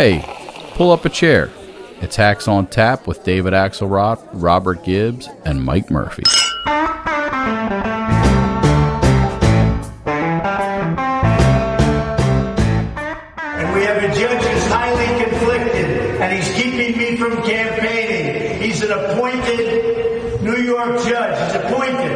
Hey, pull up a chair. It's Hacks on Tap with David Axelrod, Robert Gibbs, and Mike Murphy. And we have a judge who's highly conflicted, and he's keeping me from campaigning. He's an appointed New York judge. He's appointed.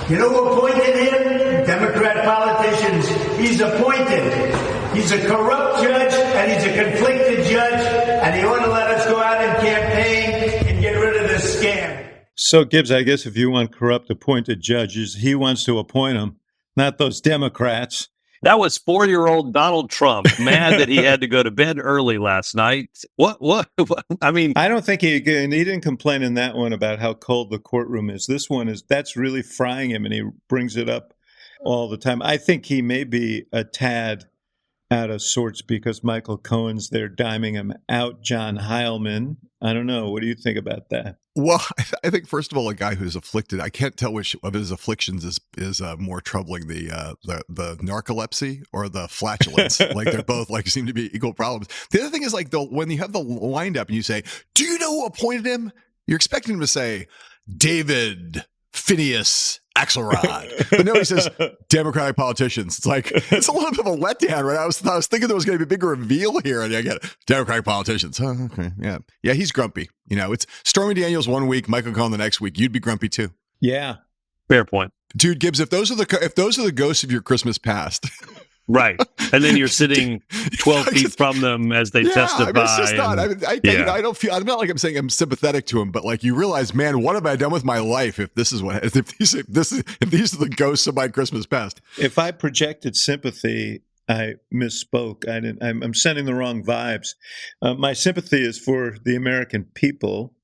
You know who appointed him? Democrat politicians. He's appointed. He's a corrupt judge, and he's a conflicted judge, and he ought to let us go out and campaign and get rid of this scam. So, Gibbs, I guess if you want corrupt appointed judges, he wants to appoint them, not those Democrats. That was 4-year-old Donald Trump, mad that he had to go to bed early last night. What? I mean, I don't think he didn't complain in that one about how cold the courtroom is. This one that's really frying him, and he brings it up all the time. I think he may be a tad out of sorts because Michael Cohen's there diming him out. John Heilemann. I don't know. What do you think about that? Well, I think first of all, a guy who's afflicted, I can't tell which of his afflictions is more troubling, the narcolepsy or the flatulence. Like they're both seem to be equal problems. The other thing is when you have the wind up and you say, "Do you know who appointed him?" You're expecting him to say David Phineas Axelrod, but no, he says Democratic politicians. It's a little bit of a letdown, right? I was thinking there was going to be a big reveal here, and I get Democratic politicians. Oh, okay, yeah, he's grumpy. It's Stormy Daniels one week, Michael Cohen the next week. You'd be grumpy too. Yeah, fair point, dude. Gibbs, if those are the ghosts of your Christmas past. Right. And then you're sitting 12 feet from them as they testify. It's just not. I don't feel. I'm not like I'm saying I'm sympathetic to him, but you realize, man, what have I done with my life? If these are the ghosts of my Christmas past. If I projected sympathy, I misspoke. I'm sending the wrong vibes. My sympathy is for the American people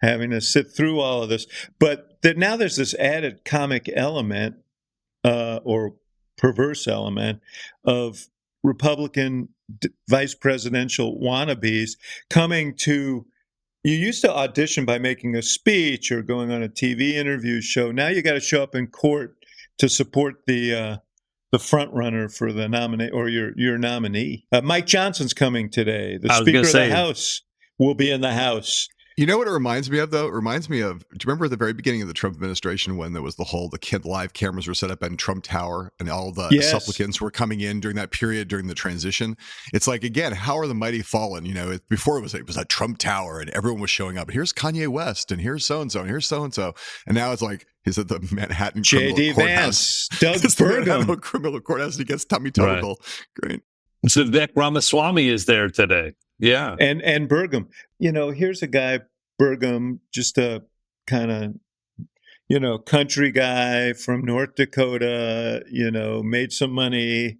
having to sit through all of this, but now there's this added comic element, or perverse element of Republican vice presidential wannabes coming to. You used to audition by making a speech or going on a TV interview show. Now you got to show up in court to support the front runner for the nominee or your nominee. Mike Johnson's coming today. The Speaker of the House will be in the House. You know what it reminds me of, though? It reminds me of, do you remember at the very beginning of the Trump administration when there was the live cameras were set up in Trump Tower and all the supplicants were coming in during that period, during the transition? It's again, how are the mighty fallen? Before it was at Trump Tower and everyone was showing up. Here's Kanye West and here's so-and-so and here's so-and-so. And now it's he's at the Manhattan J.D. Vance, Doug Burgum. Criminal courthouse and he gets tummy total. Great. So Vivek Ramaswamy is there today. Yeah. And Burgum. Here's a guy, Burgum, just a kind of, country guy from North Dakota, made some money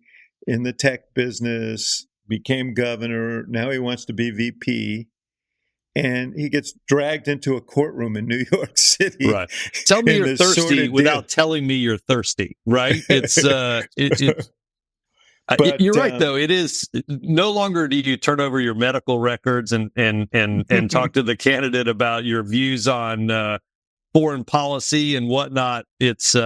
in the tech business, became governor. Now he wants to be VP. And he gets dragged into a courtroom in New York City. Right. Tell me you're thirsty without telling me you're thirsty, right? But, you're right, though. It is no longer do you turn over your medical records and talk to the candidate about your views on foreign policy and whatnot. It's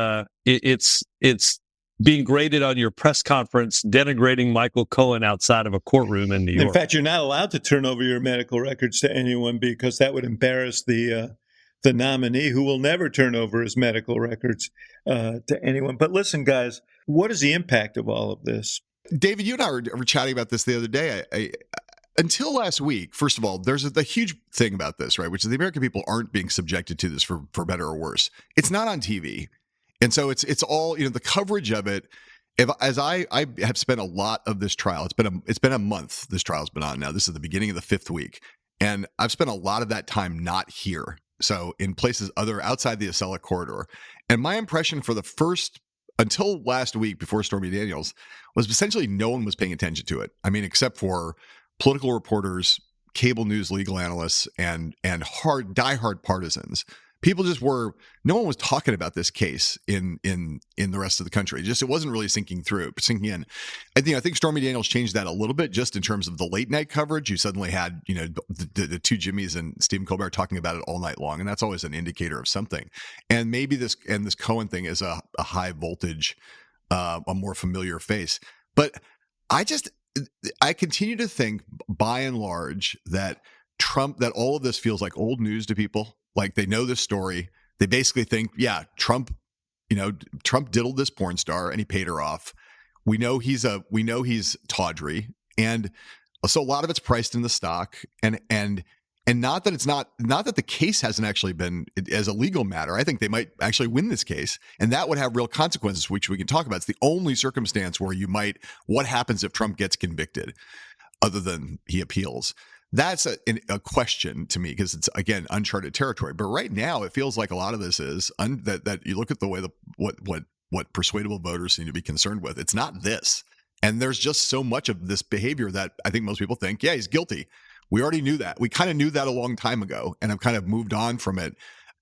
being graded on your press conference, denigrating Michael Cohen outside of a courtroom in New York. In fact, you're not allowed to turn over your medical records to anyone because that would embarrass the nominee, who will never turn over his medical records to anyone. But listen, guys, what is the impact of all of this? David, you and I were chatting about this the other day. Until last week, first of all, there's the huge thing about this, right? Which is the American people aren't being subjected to this for better or worse. It's not on TV. And so it's all, the coverage of it. As I have spent a lot of this trial, it's been a month this trial's been on now. This is the beginning of the 5th week. And I've spent a lot of that time not here. So in places outside the Acela corridor. And my impression for the first, until last week before Stormy Daniels, was essentially no one was paying attention to it. I mean, except for political reporters, cable news legal analysts, and diehard partisans. People no one was talking about this case in the rest of the country. It wasn't really sinking in. I think Stormy Daniels changed that a little bit just in terms of the late night coverage. You suddenly had, the two Jimmys and Stephen Colbert talking about it all night long. And that's always an indicator of something. And maybe this Cohen thing is a high voltage, a more familiar face. But I continue to think, by and large, that all of this feels like old news to people. Like they know this story. They basically think, yeah, Trump diddled this porn star and he paid her off. We know he's tawdry, and so a lot of it's priced in the stock, and not that the case hasn't actually been as a legal matter. I think they might actually win this case, and that would have real consequences, which we can talk about. It's the only circumstance where what happens if Trump gets convicted, other than he appeals. That's a question to me, because it's, again, uncharted territory. But right now, it feels like a lot of this is that you look at the way what persuadable voters seem to be concerned with. It's not this. And there's just so much of this behavior that I think most people think, yeah, he's guilty. We already knew that. We kind of knew that a long time ago, and have kind of moved on from it,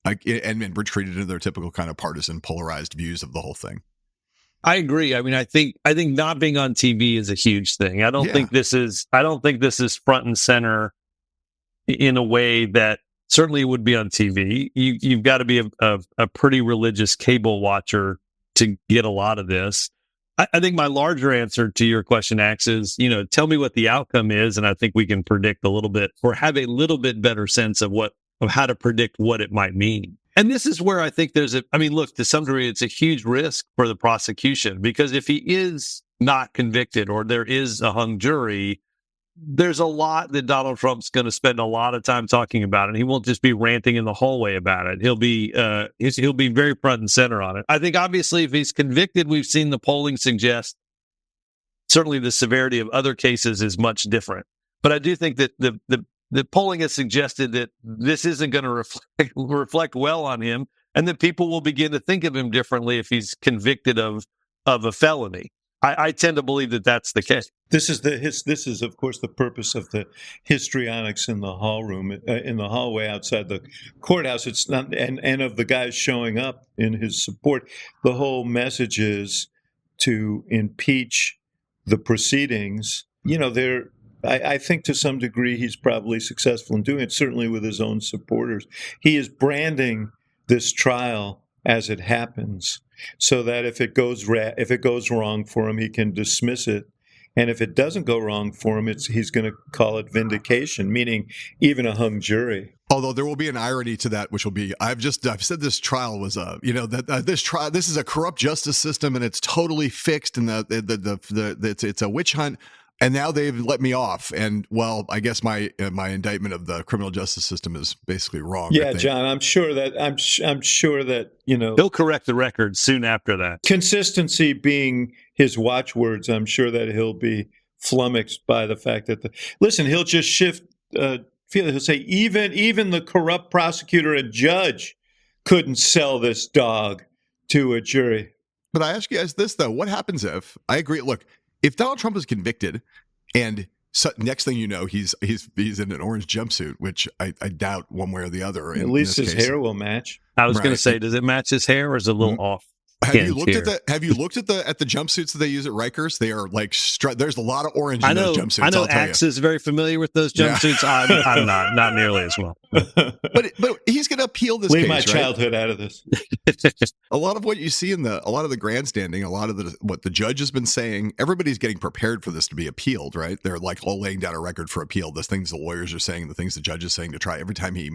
and retreated into their typical kind of partisan, polarized views of the whole thing. I agree. I mean, I think not being on TV is a huge thing. I don't think this is front and center in a way that certainly would be on TV. You've got to be a pretty religious cable watcher to get a lot of this. I think my larger answer to your question, Axe, is, tell me what the outcome is, and I think we can predict a little bit, or have a little bit better sense of how to predict what it might mean. And this is where I think look, to some degree, it's a huge risk for the prosecution, because if he is not convicted, or there is a hung jury, there's a lot that Donald Trump's going to spend a lot of time talking about, and he won't just be ranting in the hallway about it. He'll be very front and center on it. I think, obviously, if he's convicted, we've seen the polling suggest certainly the severity of other cases is much different. But I do think that the polling has suggested that this isn't going to reflect well on him, and that people will begin to think of him differently if he's convicted of a felony. I tend to believe that that's the case. This is, of course, the purpose of the histrionics in the in the hallway outside the courthouse. It's not, and of the guys showing up in his support. The whole message is to impeach the proceedings. I think to some degree he's probably successful in doing it, certainly with his own supporters. He is branding this trial as it happens, so that if it goes wrong for him, he can dismiss it. And if it doesn't go wrong for him, he's going to call it vindication, meaning even a hung jury. Although there will be an irony to that, which will be, I've said this trial was this is a corrupt justice system, and it's totally fixed, and it's a witch hunt. And now they've let me off, and I guess my indictment of the criminal justice system is basically wrong. Yeah, John, I'm sure that he'll correct the record soon after that. Consistency being his watchwords, I'm sure that he'll be flummoxed by the fact that he'll just shift. He'll say even the corrupt prosecutor and judge couldn't sell this dog to a jury. But I ask you guys this, though: what happens if I agree? Look. If Donald Trump is convicted, and next thing you know, he's in an orange jumpsuit, which I doubt one way or the other. At least his hair will match. I was going to say, does it match his hair, or is it a little off? Have you looked at the jumpsuits that they use at Rikers? They are like there's a lot of orange in those jumpsuits. I know Axe is very familiar with those jumpsuits. Yeah. I'm not nearly as well. But he's going to appeal this case. Leave my childhood out of this. A lot of what you see in a lot of the grandstanding, a lot of what the judge has been saying, everybody's getting prepared for this to be appealed, right? They're like all laying down a record for appeal. The things the lawyers are saying, the things the judge is saying to try. Every time he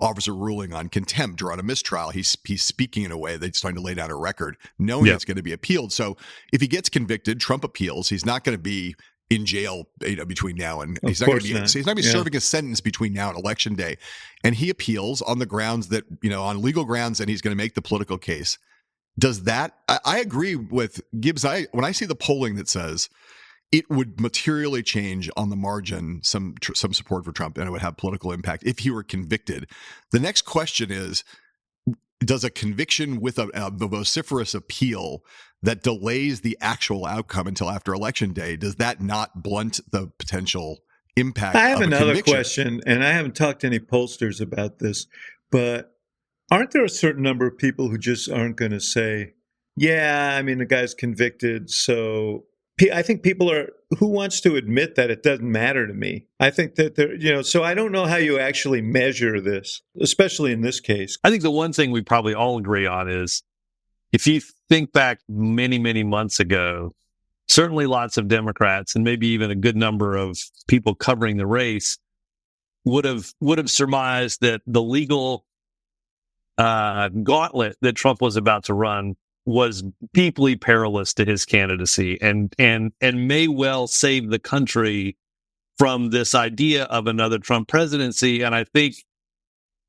offers a ruling on contempt or on a mistrial, he's speaking in a way that's trying to lay down a record, knowing it's going to be appealed. So if he gets convicted, Trump appeals, he's not going to be in jail between now and he's not going to be serving a sentence between now and election day. And he appeals on the grounds that, on legal grounds, and he's going to make the political case. Does that, I agree with Gibbs. When I see the polling that says it would materially change on the margin some support for Trump, and it would have political impact if he were convicted. The next question is, does a conviction with a vociferous appeal that delays the actual outcome until after election day, does that not blunt the potential impact? I have another question, and I haven't talked to any pollsters about this, but aren't there a certain number of people who just aren't going to say, yeah, I mean, the guy's convicted, so I think people are, who wants to admit that it doesn't matter to me? I think that so I don't know how you actually measure this, especially in this case. I think the one thing we probably all agree on is, if you think back many, many months ago, certainly lots of Democrats and maybe even a good number of people covering the race would have surmised that the legal gauntlet that Trump was about to run was deeply perilous to his candidacy and may well save the country from this idea of another Trump presidency. And I think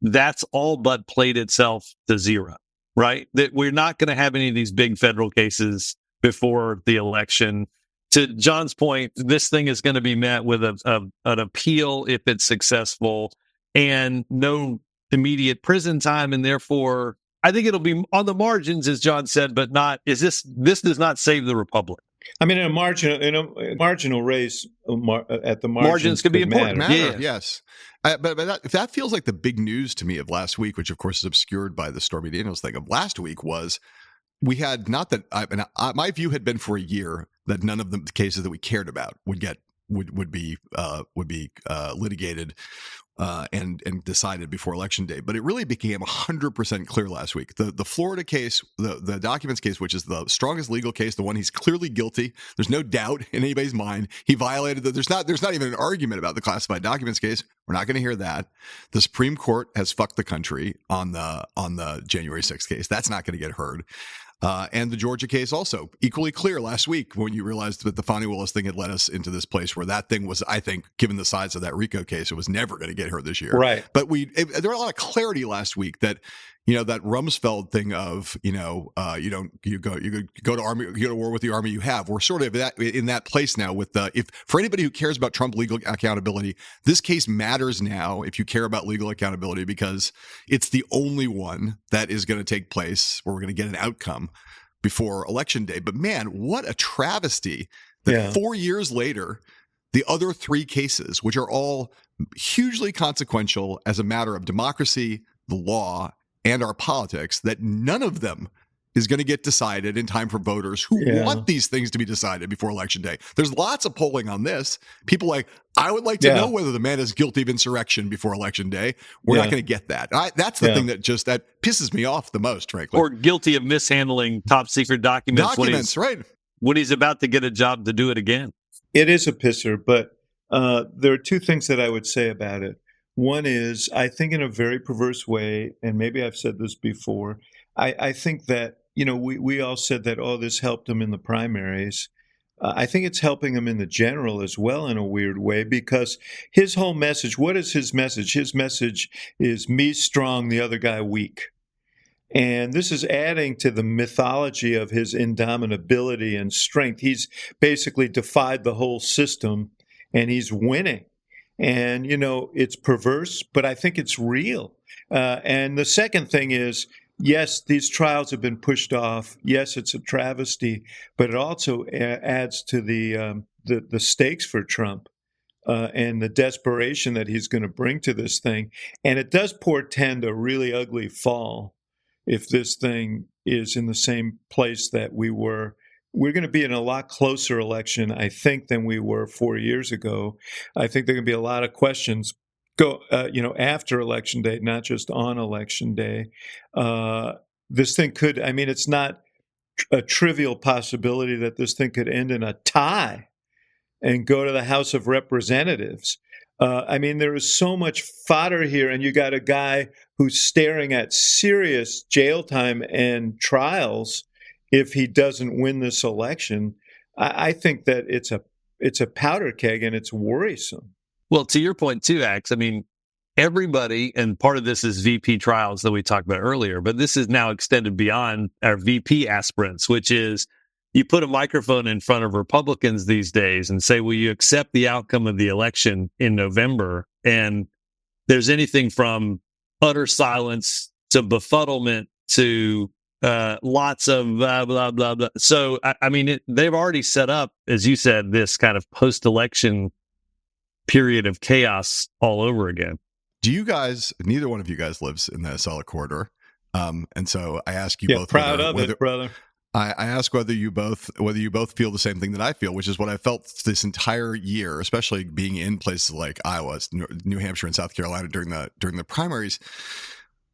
that's all but played itself to zero, right? That we're not going to have any of these big federal cases before the election. To John's point, this thing is going to be met with an appeal if it's successful and no immediate prison time. And therefore, I think it'll be on the margins, as John said, but not, this does not save the republic. I mean, in a marginal race, at the margins could be important. Matter. Yes. But that feels like the big news to me of last week, which of course is obscured by the Stormy Daniels thing of last week, was we had not that my view had been for a year that none of the cases that we cared about would be litigated and decided before Election Day. But it really became 100% clear last week. The Florida case, the documents case, which is the strongest legal case, the one he's clearly guilty. There's no doubt in anybody's mind he violated that. There's not even an argument about the classified documents case. We're not going to hear that. The Supreme Court has fucked the country on the January 6th case. That's not going to get heard. And the Georgia case also equally clear last week when you realized that the Fani Willis thing had led us into this place where that thing was, I think, given the size of that RICO case, it was never going to get heard this year. Right. But there was a lot of clarity last week that, that Rumsfeld thing of, you go to army, you go to war with the army you have. We're sort of in that place now with for anybody who cares about Trump legal accountability, this case matters now if you care about legal accountability because it's the only one that is going to take place where we're going to get an outcome before Election Day. But man, what a travesty that 4 years later, the other three cases, which are all hugely consequential as a matter of democracy, the law, and our politics, that none of them is going to get decided in time for voters who want these things to be decided before Election Day. There's lots of polling on this. People I would like to know whether the man is guilty of insurrection before Election Day. We're not going to get that. That's the thing that pisses me off the most, frankly. Or guilty of mishandling top secret documents right. when he's about to get a job to do it again. It is a pisser, but there are two things that I would say about it. One is, I think in a very perverse way, and maybe I've said this before, I think that, we all said that, this helped him in the primaries. I think it's helping him in the general as well in a weird way, because his whole message, what is his message? His message is me strong, the other guy weak. And this is adding to the mythology of his indomitability and strength. He's basically defied the whole system, and he's winning. And, it's perverse, but I think it's real. And the second thing is, yes, these trials have been pushed off. Yes, it's a travesty, but it also adds to the stakes for Trump and the desperation that he's going to bring to this thing. And it does portend a really ugly fall if this thing is in the same place that we were. We're going to be in a lot closer election, I think, than we were 4 years ago. I think there are going to be a lot of questions after Election Day, not just on Election Day. This thing could, it's not a trivial possibility that this thing could end in a tie and go to the House of Representatives. There is so much fodder here, and you got a guy who's staring at serious jail time and trials if he doesn't win this election. I think that it's a powder keg, and it's worrisome. Well, to your point too, Axe, everybody, and part of this is VP trials that we talked about earlier, but this is now extended beyond our VP aspirants, which is you put a microphone in front of Republicans these days and say, will you accept the outcome of the election in November? And there's anything from utter silence to befuddlement to lots of blah, blah, blah, blah. So, they've already set up, as you said, this kind of post-election period of chaos all over again. Do you guys, neither one of you guys lives in the Solid Corridor. And so I ask you both. Proud of it, brother. I ask whether you both feel the same thing that I feel, which is what I felt this entire year, especially being in places like Iowa, New Hampshire, and South Carolina during the primaries.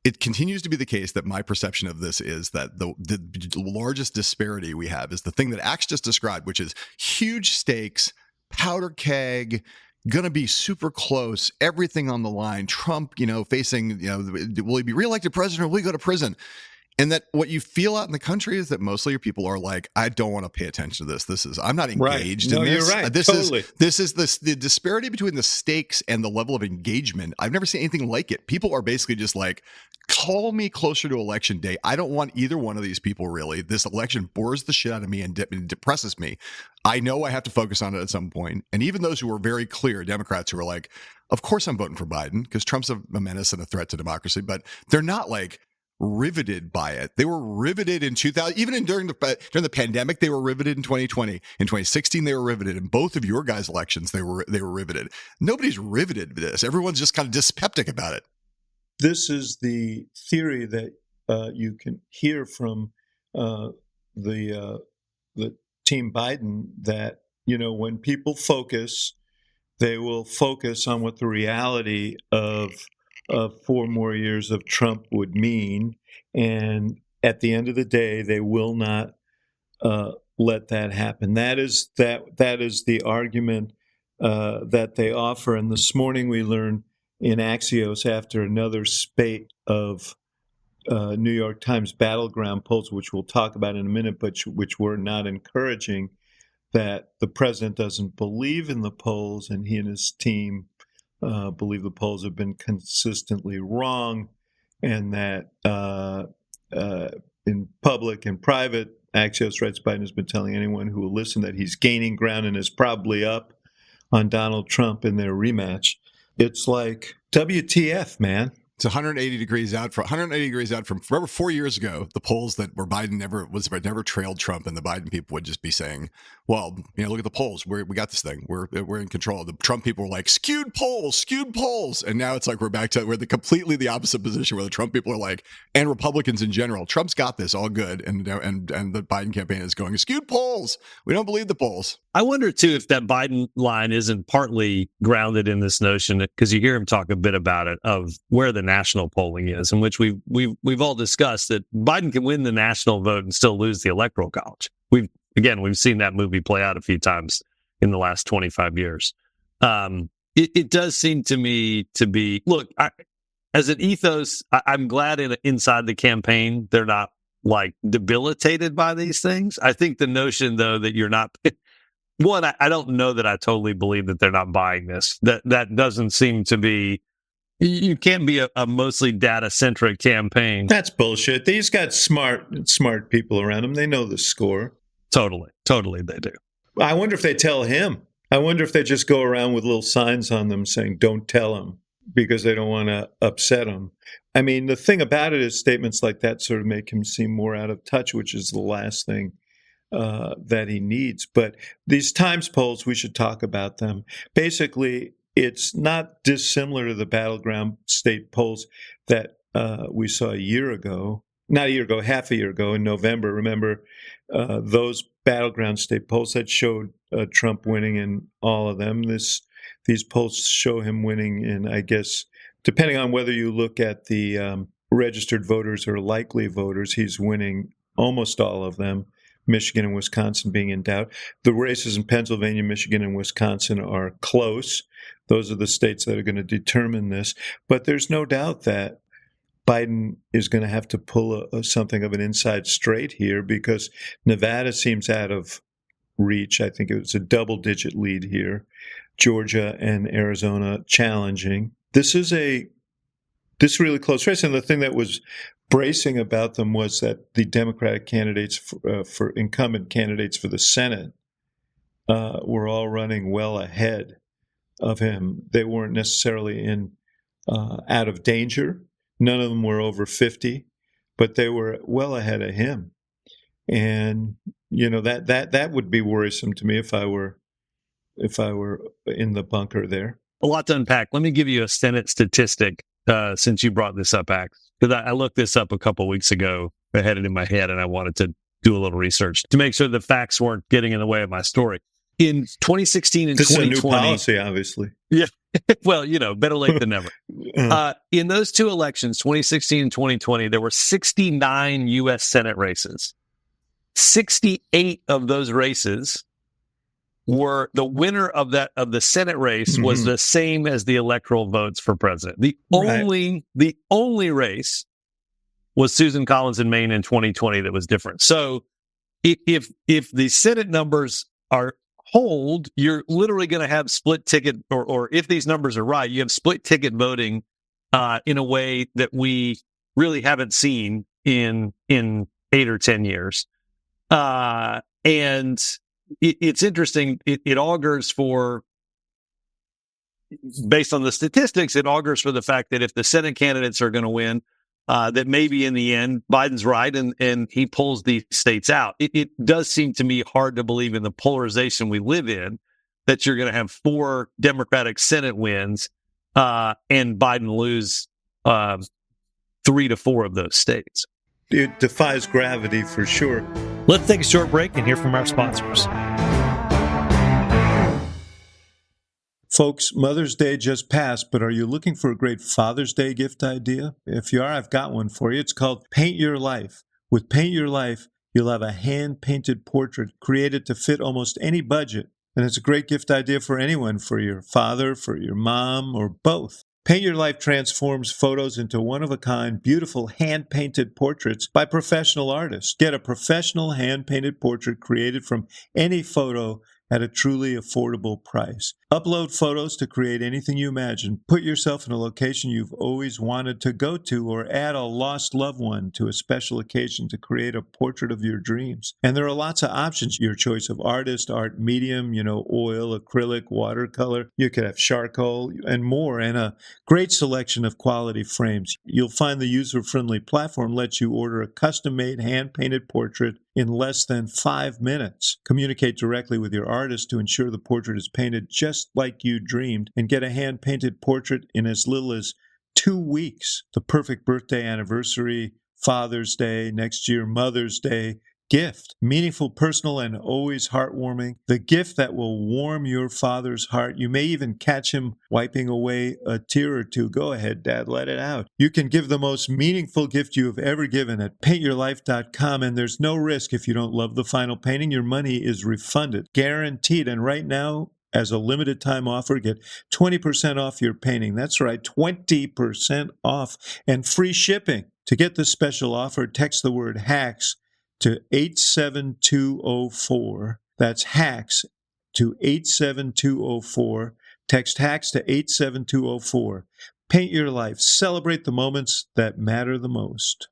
it continues to be the case that my perception of this is that the largest disparity we have is the thing that Axe just described, which is huge stakes, powder keg, going to be super close, everything on the line. Trump, facing, will he be reelected president or will he go to prison? And that what you feel out in the country is that most of your people are like, I don't want to pay attention to this. I'm not engaged in this. You're right. This Totally. is the disparity between the stakes and the level of engagement. I've never seen anything like it. People are basically just like, call me closer to election day. I don't want either one of these people, really. This election bores the shit out of me and depresses me. I know I have to focus on it at some point. And even those who were very clear, Democrats who were like, of course I'm voting for Biden because Trump's a menace and a threat to democracy, but they're not like riveted by it. They were riveted in 2000, even during the pandemic. They were riveted in 2020. In 2016, they were riveted. In both of your guys' elections, they were riveted. Nobody's riveted to this. Everyone's just kind of dyspeptic about it. This is the theory that you can hear from the team Biden, that when people focus, they will focus on what the reality of 4 more years of Trump would mean, and at the end of the day, they will not let that happen. That is the argument that they offer. And this morning we learned in Axios, after another spate of New York Times battleground polls, which we'll talk about in a minute, but which were not encouraging, that the president doesn't believe in the polls, and he and his team believe the polls have been consistently wrong, and that in public and private, Axios writes, Biden has been telling anyone who will listen that he's gaining ground and is probably up on Donald Trump in their rematch. It's like WTF, man. It's 180 degrees out from remember 4 years ago, the polls that where Biden never trailed Trump, and the Biden people would just be saying, well, look at the polls. We got this thing. We're in control. The Trump people were like, skewed polls. And now it's like we're completely the opposite position, where the Trump people are like, and Republicans in general, Trump's got this all good, and the Biden campaign is going, skewed polls. We don't believe the polls. I wonder, too, if that Biden line isn't partly grounded in this notion, because you hear him talk a bit about it, of where the national polling is, in which we've all discussed that Biden can win the national vote and still lose the electoral college. We've seen that movie play out a few times in the last 25 years. It does seem to me to be, look, as an ethos, I'm glad inside the campaign they're not like debilitated by these things. I think the notion, though, that you're not... One, I don't know that I totally believe that they're not buying this. That doesn't seem to be. You can't be a mostly data-centric campaign. That's bullshit. He's got smart people around him. They know the score. Totally they do. I wonder if they tell him. I wonder if they just go around with little signs on them saying, don't tell him, because they don't want to upset him. I mean, the thing about it is statements like that sort of make him seem more out of touch, which is the last thing that he needs. But these Times polls, we should talk about them. Basically, it's not dissimilar to the battleground state polls that we saw half a year ago in November. Remember, those battleground state polls that showed Trump winning in all of them. These polls show him winning in, I guess, depending on whether you look at the registered voters or likely voters, he's winning almost all of them. Michigan and Wisconsin being in doubt. The races in Pennsylvania, Michigan, and Wisconsin are close. Those are the states that are going to determine this. But there's no doubt that Biden is going to have to pull something of an inside straight here, because Nevada seems out of reach. I think it was a double-digit lead here. Georgia and Arizona challenging. This is really close race. And the thing that was bracing about them was that the Democratic candidates for incumbent candidates for the Senate were all running well ahead of him. They weren't necessarily out of danger. None of them were over 50, but they were well ahead of him. And that would be worrisome to me if I were in the bunker there. A lot to unpack. Let me give you a Senate statistic since you brought this up, Axe. Because I looked this up a couple of weeks ago. I had it in my head, and I wanted to do a little research to make sure the facts weren't getting in the way of my story. In 2016 and this 2020, is a new policy, obviously. Yeah, Well, better late than never. In those two elections, 2016 and 2020, there were 69 U.S. Senate races. 68 of those races were the winner of the Senate race was the same as the electoral votes for president. The only race was Susan Collins in Maine in 2020 that was different. So if the Senate numbers hold, you're literally going to have split ticket, or if these numbers are right, you have split ticket voting in a way that we really haven't seen in 8 or 10 years. And it's interesting. It augurs for, based on the statistics, it augurs for the fact that if the Senate candidates are going to win, that maybe in the end Biden's right and he pulls these states out. It does seem to me hard to believe in the polarization we live in that you're going to have 4 Democratic Senate wins and Biden lose 3 to 4 of those states. It defies gravity for sure. Let's take a short break and hear from our sponsors. Folks, Mother's Day just passed, but are you looking for a great Father's Day gift idea? If you are, I've got one for you. It's called Paint Your Life. With Paint Your Life, you'll have a hand-painted portrait created to fit almost any budget. And it's a great gift idea for anyone, for your father, for your mom, or both. Paint Your Life transforms photos into one-of-a-kind, beautiful hand-painted portraits by professional artists. Get a professional hand-painted portrait created from any photo at a truly affordable price. Upload photos to create anything you imagine. Put yourself in a location you've always wanted to go to, or add a lost loved one to a special occasion to create a portrait of your dreams. And there are lots of options. Your choice of artist, art medium, oil, acrylic, watercolor. You could have charcoal and more, and a great selection of quality frames. You'll find the user-friendly platform lets you order a custom-made hand-painted portrait in less than 5 minutes. Communicate directly with your artist to ensure the portrait is painted just like you dreamed, and get a hand-painted portrait in as little as 2 weeks. The perfect birthday, anniversary, Father's Day, next year Mother's Day gift. Meaningful, personal, and always heartwarming. The gift that will warm your father's heart. You may even catch him wiping away a tear or two. Go ahead, Dad, let it out. You can give the most meaningful gift you have ever given at paintyourlife.com, and there's no risk if you don't love the final painting. Your money is refunded, guaranteed. And right now, as a limited time offer, get 20% off your painting. That's right, 20% off and free shipping. To get this special offer, text the word HACKS to 87204. That's HACKS to 87204. Text HACKS to 87204. Paint your life. Celebrate the moments that matter the most.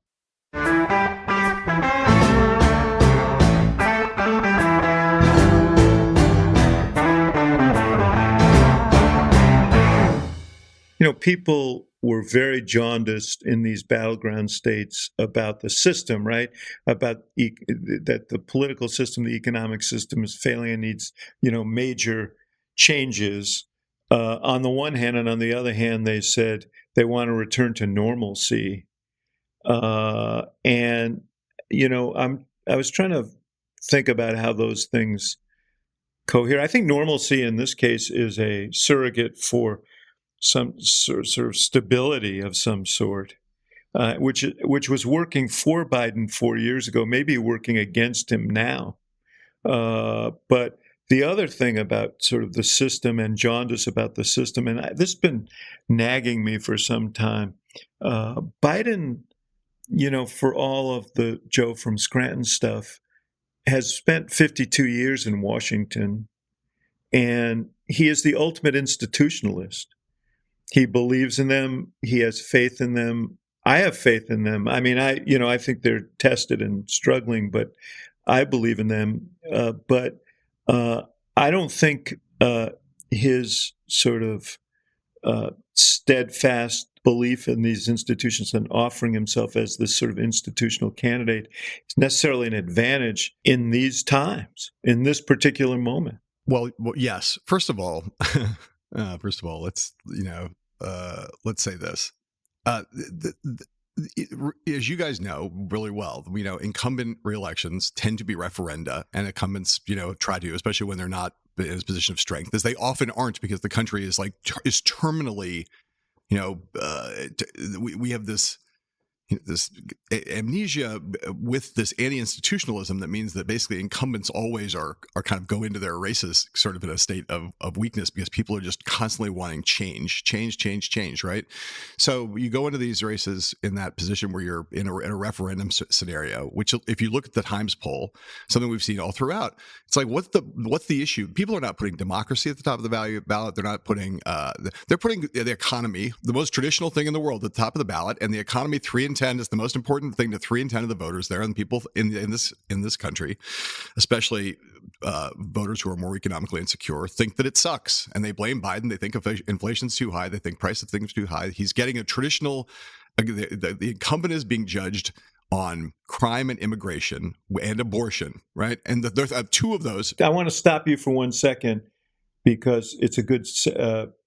People were very jaundiced in these battleground states about the system, right? About that the political system, the economic system is failing and needs, major changes. On the one hand, and on the other hand, they said they want to return to normalcy. I was trying to think about how those things cohere. I think normalcy in this case is a surrogate for some sort of stability of some sort, which was working for Biden 4 years ago, maybe working against him now. But the other thing about sort of the system and jaundice about the system, and this has been nagging me for some time, Biden, for all of the Joe from Scranton stuff, has spent 52 years in Washington, and he is the ultimate institutionalist. He believes in them. He has faith in them. I have faith in them. I mean, I think they're tested and struggling, but I believe in them. But I don't think his sort of steadfast belief in these institutions and offering himself as this sort of institutional candidate is necessarily an advantage in these times, in this particular moment. Well, yes. First of all, let's say this. As you guys know really well, incumbent reelections tend to be referenda, and incumbents, try to, especially when they're not in a position of strength, as they often aren't, because the country is is terminally, we have this amnesia with this anti-institutionalism that means that basically incumbents always are kind of go into their races sort of in a state of weakness, because people are just constantly wanting change, right? So you go into these races in that position where you're in a referendum scenario, which if you look at the Times poll, something we've seen all throughout, it's like, what's the issue? People are not putting democracy at the top of the ballot. They're not putting they're putting the economy, the most traditional thing in the world, at the top of the ballot, and the economy 3 in 10 is the most important thing to 3 in 10 of the voters there, and people in this country, especially voters who are more economically insecure, think that it sucks, and they blame Biden. They think inflation's too high. They think price of things too high. He's getting a traditional. The incumbent is being judged on crime and immigration and abortion, right? And there's two of those. I want to stop you for 1 second, because it's a good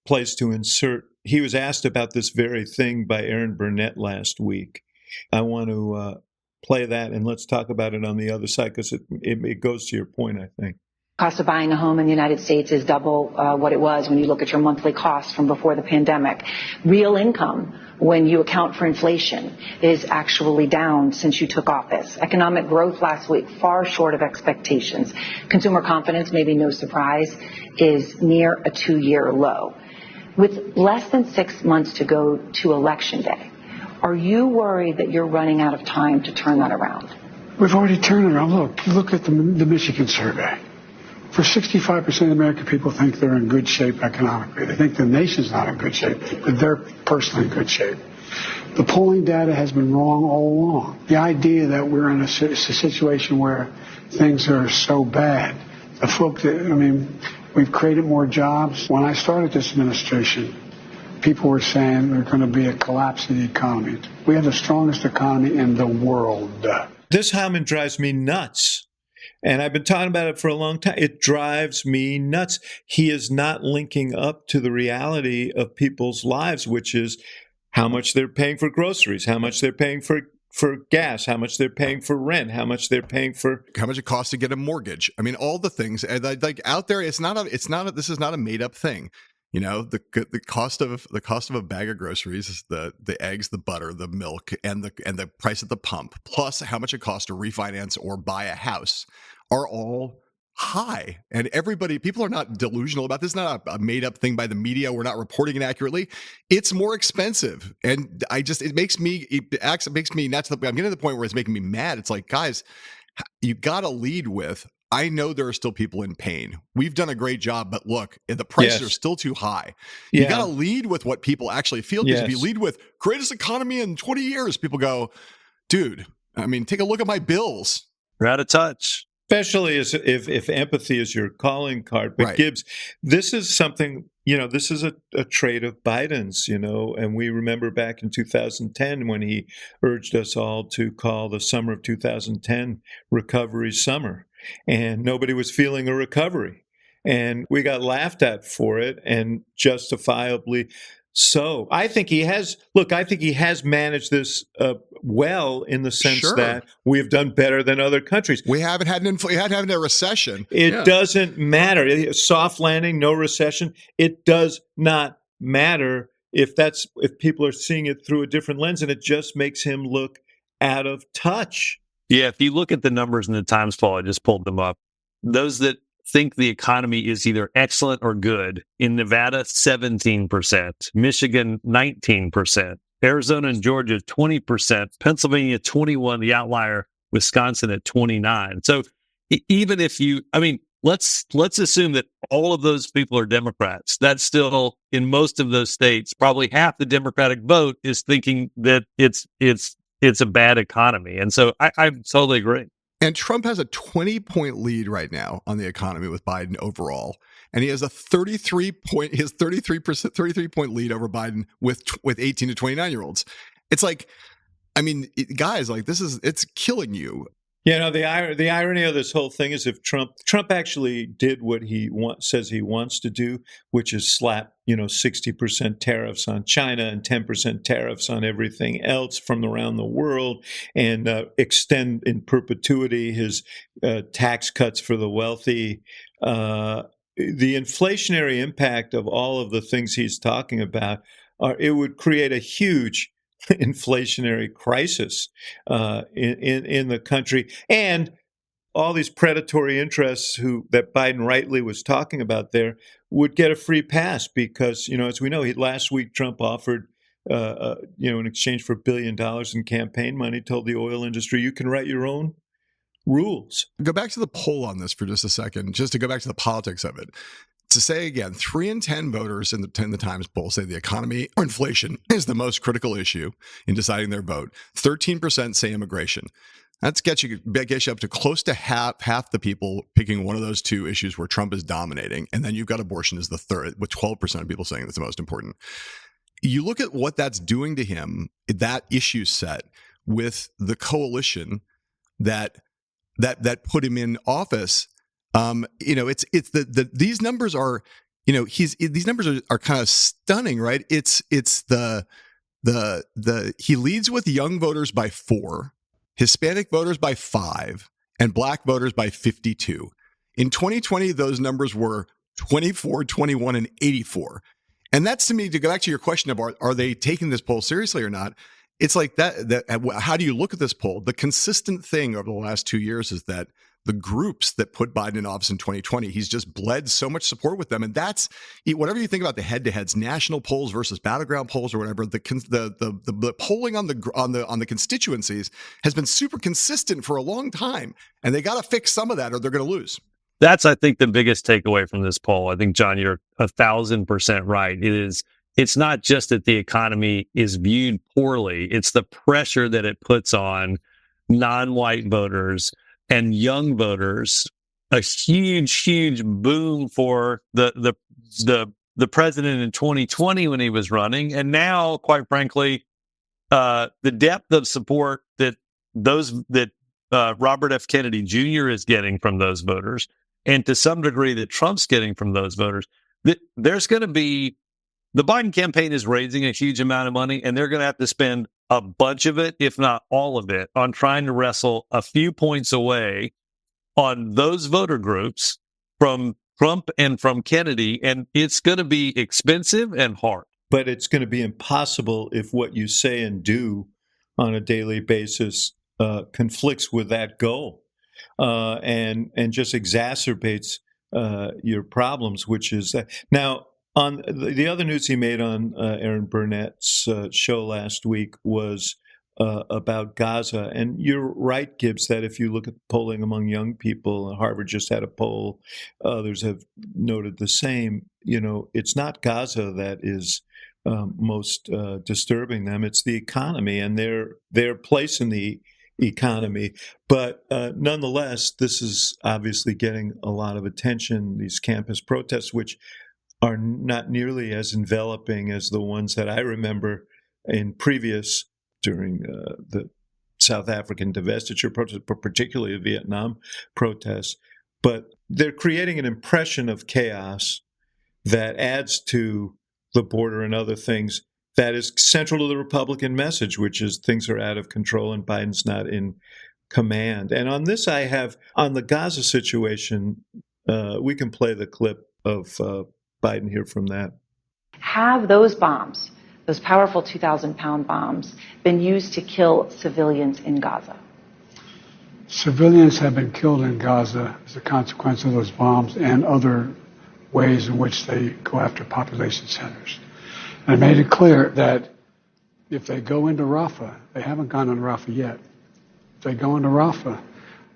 place to insert. He was asked about this very thing by Aaron Burnett last week. I want to play that, and let's talk about it on the other side, because it goes to your point, I think. Cost of buying a home in the United States is double what it was when you look at your monthly costs from before the pandemic. Real income, when you account for inflation, is actually down since you took office. Economic growth last week, far short of expectations. Consumer confidence, maybe no surprise, is near a 2-year low. With less than 6 months to go to Election Day, are you worried that you're running out of time to turn that around? We've already turned it around. Look at the Michigan survey. For 65% of American people think they're in good shape economically. They think the nation's not in good shape, but they're personally in good shape. The polling data has been wrong all along. The idea that we're in a situation where things are so bad, we've created more jobs. When I started this administration, people were saying there's going to be a collapse in the economy. We have the strongest economy in the world. This Heilemann drives me nuts. And I've been talking about it for a long time. It drives me nuts. He is not linking up to the reality of people's lives, which is how much they're paying for groceries, how much they're paying for gas, how much they're paying for rent, how much they're paying for how much it costs to get a mortgage. I mean, all the things like out there. This is not a made up thing. You know, the cost of a bag of groceries is the eggs, the butter, the milk, and the price at the pump, plus how much it costs to refinance or buy a house, are all high. And people are not delusional about this. It's not a made up thing by the media. We're not reporting it accurately. It's more expensive, and it makes me not to the. I'm getting to the point where it's making me mad. It's like, guys, you got to lead with, I know there are still people in pain. We've done a great job, but look, the prices are still too high. Yeah. You got to lead with what people actually feel. Because if you lead with greatest economy in 20 years, people go, dude, I mean, take a look at my bills. We're out of touch. Especially if empathy is your calling card. But right. Gibbs, this is something, this is a trait of Biden's, and we remember back in 2010 when he urged us all to call the summer of 2010 recovery summer. And nobody was feeling a recovery. And we got laughed at for it, and justifiably so. I think he has managed this well, in the sense that we have done better than other countries. We haven't had a recession. It doesn't matter. Soft landing, no recession. It does not matter if people are seeing it through a different lens, and it just makes him look out of touch. Yeah, if you look at the numbers in the Times poll, I just pulled them up. Those that think the economy is either excellent or good, in Nevada, 17%, Michigan, 19%, Arizona and Georgia, 20%, Pennsylvania, 21%, the outlier, Wisconsin at 29%. So even if let's assume that all of those people are Democrats. That's still, in most of those states, probably half the Democratic vote is thinking that it's a bad economy. And so I totally agree. And Trump has a 20-point lead right now on the economy with Biden overall. And he has a 33-point lead over Biden with 18 to 29-year-olds. It's like, guys, like it's killing you. The irony of this whole thing is, if Trump actually did what he says he wants to do, which is slap 60% tariffs on China and 10% tariffs on everything else from around the world, and extend in perpetuity his tax cuts for the wealthy, the inflationary impact of all of the things he's talking about, it would create a huge inflationary crisis in the country, and all these predatory interests that Biden rightly was talking about there would get a free pass because, as we know, last week Trump offered, in exchange for $1 billion in campaign money, told the oil industry, you can write your own rules. Go back to the poll on this for just a second, just to go back to the politics of it. To say again, 3 in 10 voters in the Times poll say the economy or inflation is the most critical issue in deciding their vote. 13% say immigration. That gets you up to close to half the people picking one of those two issues where Trump is dominating. And then you've got abortion as the third, with 12% of people saying that's the most important. You look at what that's doing to him, that issue set with the coalition that put him in office. It's these numbers are, these numbers are kind of stunning, right? It's the he leads with young voters by 4, Hispanic voters by 5, and black voters by 52. In 2020, those numbers were 24, 21, and 84. And that's, to me, to go back to your question about are they taking this poll seriously or not? It's like that. How do you look at this poll? The consistent thing over the last 2 years is that the groups that put Biden in office in 2020, he's just bled so much support with them. And that's, whatever you think about the head-to-heads, national polls versus battleground polls or whatever, the polling on the constituencies has been super consistent for a long time. And they got to fix some of that or they're going to lose. That's, I think, the biggest takeaway from this poll. I think, John, you're 1,000% right. It's not just that the economy is viewed poorly. It's the pressure that it puts on non-white voters and young voters. A huge boom for the president in 2020 when he was running. And now, quite frankly, the depth of support that Robert F. Kennedy Jr. is getting from those voters, and to some degree that Trump's getting from those voters, there's going to be, the Biden campaign is raising a huge amount of money, and they're going to have to spend a bunch of it, if not all of it, on trying to wrestle a few points away on those voter groups from Trump and from Kennedy. And it's going to be expensive and hard. But it's going to be impossible if what you say and do on a daily basis conflicts with that goal and just exacerbates your problems, which is that. Now, on the other news he made on Aaron Burnett's show last week was about Gaza. And you're right, Gibbs, that if you look at polling among young people, Harvard just had a poll, others have noted the same, it's not Gaza that is most disturbing them. It's the economy and their place in the economy. But nonetheless, this is obviously getting a lot of attention, these campus protests, which are not nearly as enveloping as the ones that I remember during the South African divestiture protests, but particularly the Vietnam protests. But they're creating an impression of chaos that adds to the border and other things that is central to the Republican message, which is things are out of control and Biden's not in command. And on this, on the Gaza situation, we can play the clip of Biden here from that. Have those bombs, those powerful 2,000-pound bombs, been used to kill civilians in Gaza? Civilians have been killed in Gaza as a consequence of those bombs and other ways in which they go after population centers. And I made it clear that if they go into Rafah, they haven't gone into Rafah yet. If they go into Rafah,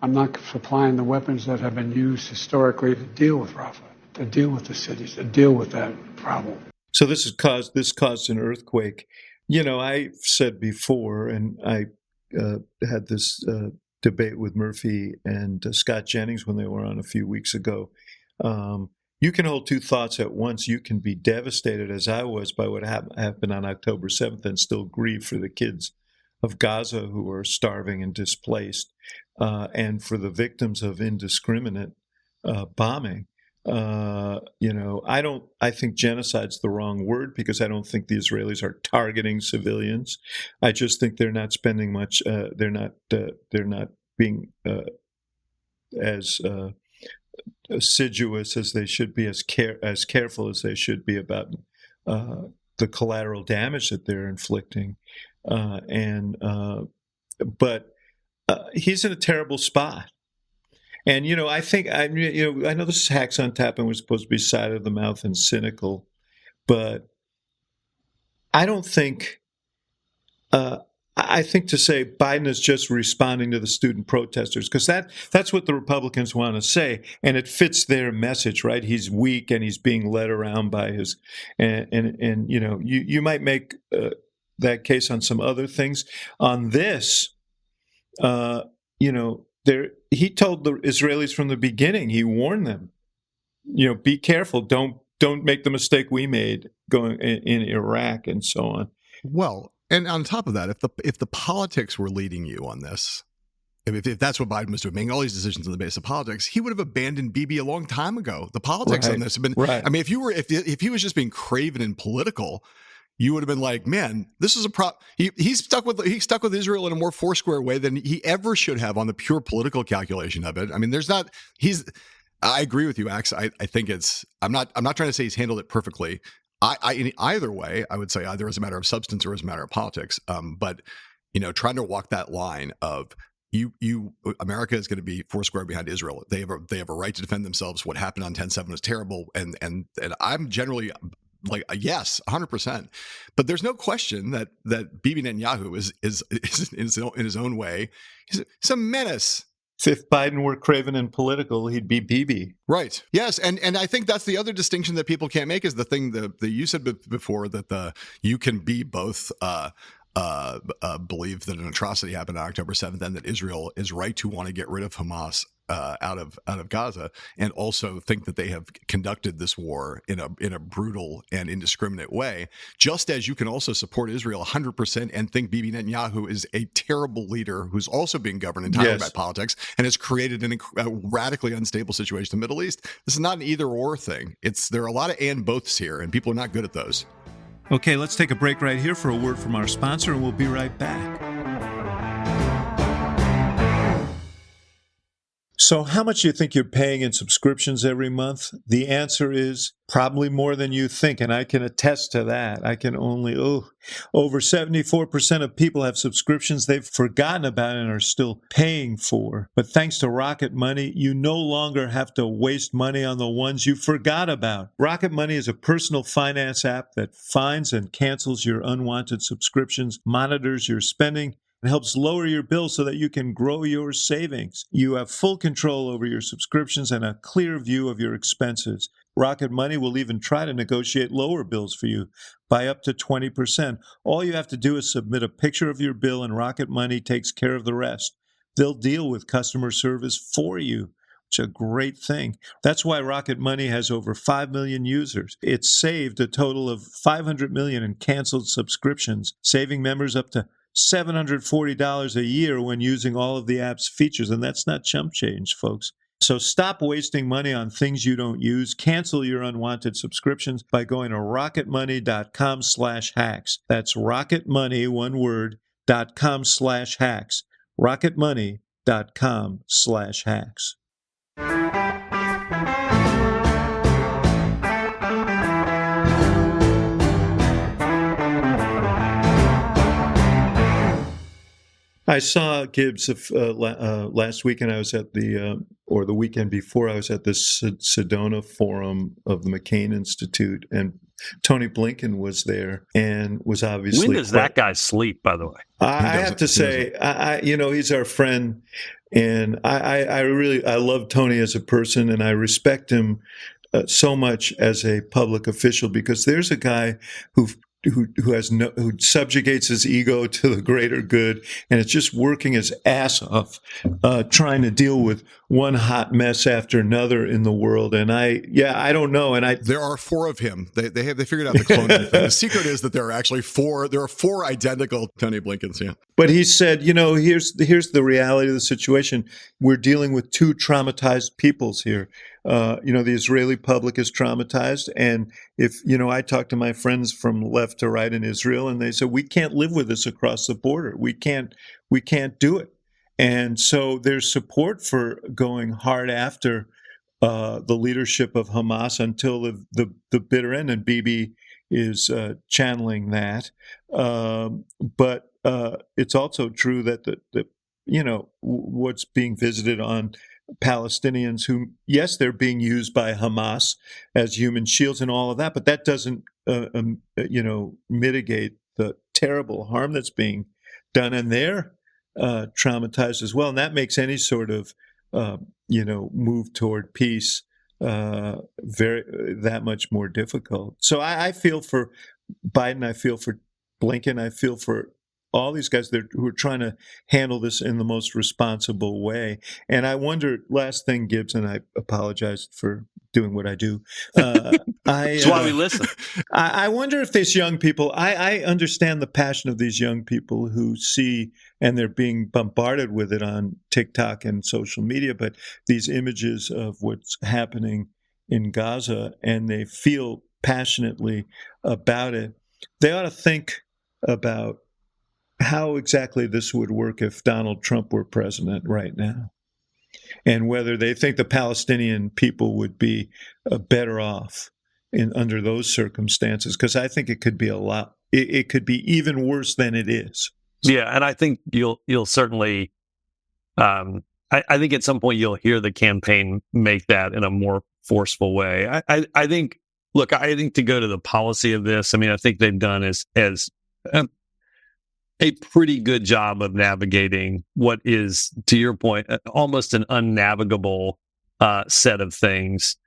I'm not supplying the weapons that have been used historically to deal with Rafah, to deal with the cities, to deal with that problem. So this caused an earthquake. I said before, and I had this debate with Murphy and Scott Jennings when they were on a few weeks ago. You can hold two thoughts at once. You can be devastated, as I was, by what happened on October 7th and still grieve for the kids of Gaza who are starving and displaced, and for the victims of indiscriminate bombing. I think genocide's the wrong word because I don't think the Israelis are targeting civilians. I just think they're not spending much. They're not being as assiduous as they should be, as careful as they should be about the collateral damage that they're inflicting, but he's in a terrible spot. And I think I know this is Hacks on Tap, and we're supposed to be side of the mouth and cynical, but I don't think. I think to say Biden is just responding to the student protesters, because that's what the Republicans want to say, and it fits their message, right? He's weak and he's being led around by his, and you might make that case on some other things. On this, he told the Israelis from the beginning. He warned them, be careful, don't make the mistake we made going in Iraq and so on. Well. And on top of that, if the politics were leading you on this, if that's what Biden was doing, making all these decisions on the basis of politics, he would have abandoned Bibi a long time ago. The politics on this have been. Right. I mean, if he was just being craven and political, you would have been like, man, this is a prop. He's stuck with Israel in a more foursquare way than he ever should have on the pure political calculation of it. I mean, I agree with you, Axe. I think I'm not trying to say he's handled it perfectly. In either way, I would say either as a matter of substance or as a matter of politics. But trying to walk that line of America is going to be foursquare behind Israel. They have a right to defend themselves. What happened on 10/7 was terrible, and I'm generally like yes, 100%. But there's no question that Bibi Netanyahu is in his own way, he's a menace. If Biden were craven and political, he'd be Bibi. Right. Yes. And I think that's the other distinction that people can't make is the thing that you said before, that you can be both believe that an atrocity happened on October 7th and that Israel is right to want to get rid of Hamas out of Gaza, and also think that they have conducted this war in a brutal and indiscriminate way, just as you can also support Israel 100% and think Bibi Netanyahu is a terrible leader who's also being governed entirely by politics and has created a radically unstable situation in the Middle East. This is not an either or thing. There are a lot of and boths here, and people are not good at those. Okay, let's take a break right here for a word from our sponsor, and we'll be right back. So how much do you think you're paying in subscriptions every month? The answer is probably more than you think, and I can attest to that. Over 74% of people have subscriptions they've forgotten about and are still paying for. But thanks to Rocket Money, you no longer have to waste money on the ones you forgot about. Rocket Money is a personal finance app that finds and cancels your unwanted subscriptions, monitors your spending, and helps lower your bill so that you can grow your savings. You have full control over your subscriptions and a clear view of your expenses. Rocket Money will even try to negotiate lower bills for you by up to 20%. All you have to do is submit a picture of your bill, and Rocket Money takes care of the rest. They'll deal with customer service for you, which is a great thing. That's why Rocket Money has over 5 million users. It's saved a total of $500 million in canceled subscriptions, saving members up to $740 a year when using all of the app's features, and that's not chump change, folks. So stop wasting money on things you don't use. Cancel your unwanted subscriptions by going to rocketmoney.com/hacks. That's rocketmoney, one word, .com/hacks. rocketmoney.com/hacks. I saw Gibbs last weekend. I was at the weekend before. I was at the Sedona Forum of the McCain Institute, and Tony Blinken was there and was obviously. When does that guy sleep, by the way? I have to say, he's our friend, and I love Tony as a person, and I respect him so much as a public official, because there's a guy who subjugates his ego to the greater good, and it's just working his ass off, trying to deal with one hot mess after another in the world. And I don't know. And there are four of him. They figured out the cloning thing. The secret is that there are actually four. There are four identical Tony Blinkens. Yeah. But he said, here's the reality of the situation. We're dealing with two traumatized peoples here. The Israeli public is traumatized. And if, I talk to my friends from left to right in Israel, and they said, we can't live with this across the border. We can't do it. And so there's support for going hard after the leadership of Hamas until the bitter end, and Bibi is channeling that. But it's also true that what's being visited on Palestinians who, yes, they're being used by Hamas as human shields and all of that, but that doesn't, mitigate the terrible harm that's being done, and they're traumatized as well. And that makes any sort of, move toward peace that much more difficult. So I feel for Biden, I feel for Blinken, I feel for all these guys who are trying to handle this in the most responsible way. And I wonder, last thing, Gibbs, and I apologize for doing what I do. That's why we listen. I wonder if these young people, I understand the passion of these young people who see, and they're being bombarded with it on TikTok and social media, but these images of what's happening in Gaza, and they feel passionately about it. They ought to think about how exactly this would work if Donald Trump were president right now, and whether they think the Palestinian people would be better off under those circumstances, because I think it could be it could be even worse than it is. Yeah, and I think you'll certainly, I think at some point you'll hear the campaign make that in a more forceful way. I think to go to the policy of this, I mean, I think they've done as a pretty good job of navigating what is, to your point, almost an unnavigable set of things.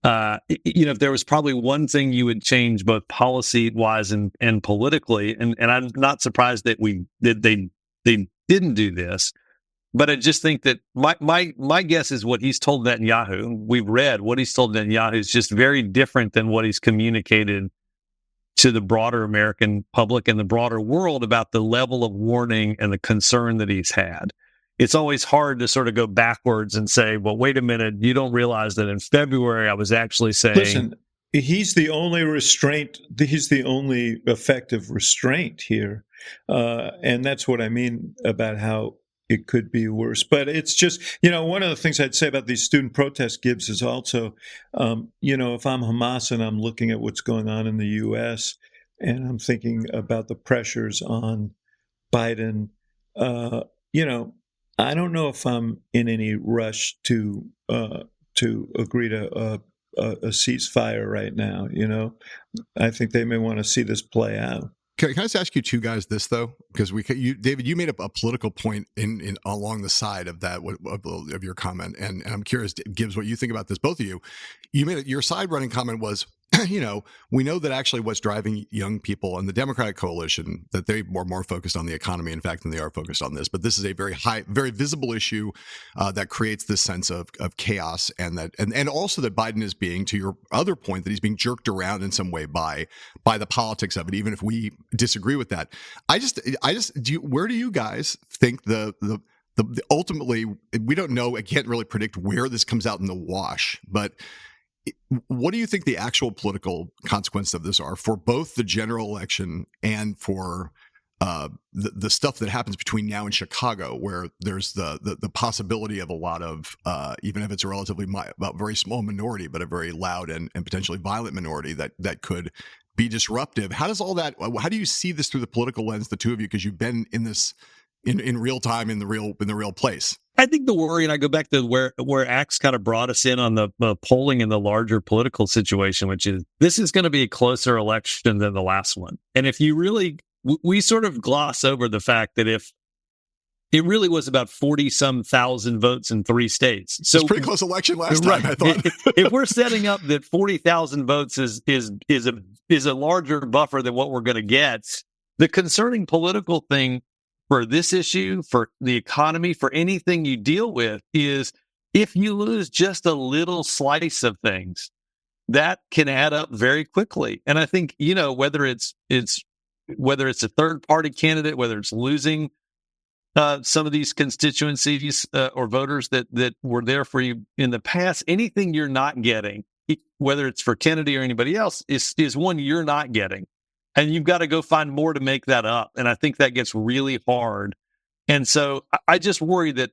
If there was probably one thing you would change both policy-wise and politically, and I'm not surprised that they didn't do this, but I just think that my guess is what he's told Netanyahu. We've read what he's told Netanyahu is just very different than what he's communicated to the broader American public and the broader world about the level of warning and the concern that he's had. It's always hard to sort of go backwards and say, well, wait a minute, you don't realize that in February I was actually saying... Listen, he's the only restraint, he's the only effective restraint here. And that's what I mean about how it could be worse. But it's just, one of the things I'd say about these student protests, Gibbs, is also, if I'm Hamas and I'm looking at what's going on in the U.S. and I'm thinking about the pressures on Biden, I don't know if I'm in any rush to agree to a ceasefire right now. I think they may want to see this play out. Can I just ask you two guys this though? Because David, you made up a political point in along the side of that of your comment, and I'm curious, Gibbs, what you think about this. Both of you, your side running comment was, we know that actually what's driving young people and the Democratic coalition, that they are more focused on the economy, in fact, than they are focused on this. But this is a very visible issue that creates this sense of chaos, and also that Biden is being, to your other point, that he's being jerked around in some way by the politics of it, even if we disagree with that. Where do you guys think the ultimately, we don't know, I can't really predict where this comes out in the wash, but what do you think the actual political consequences of this are for both the general election and for the stuff that happens between now and Chicago, where there's the possibility of a lot of, even if it's a relatively very small minority, but a very loud and potentially violent minority that could be disruptive? How do you see this through the political lens, the two of you, because you've been in this in real time, in the real place? I think the worry, and I go back to where Axe kind of brought us in on the polling in the larger political situation, which is this is going to be a closer election than the last one. And if you really, we sort of gloss over the fact that if it really was about 40-some thousand votes in 3 states. So it's a pretty close election last time, I thought. If we're setting up that 40,000 votes is a larger buffer than what we're going to get, the concerning political thing for this issue, for the economy, for anything you deal with, is if you lose just a little slice of things, that can add up very quickly. And I think, whether it's a third party candidate, whether it's losing some of these constituencies or voters that were there for you in the past, anything you're not getting, whether it's for Kennedy or anybody else, is one you're not getting. And you've got to go find more to make that up. And I think that gets really hard. And so I just worry that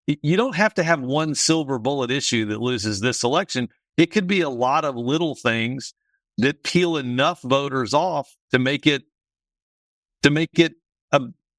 you don't have to have one silver bullet issue that loses this election. It could be a lot of little things that peel enough voters off to make it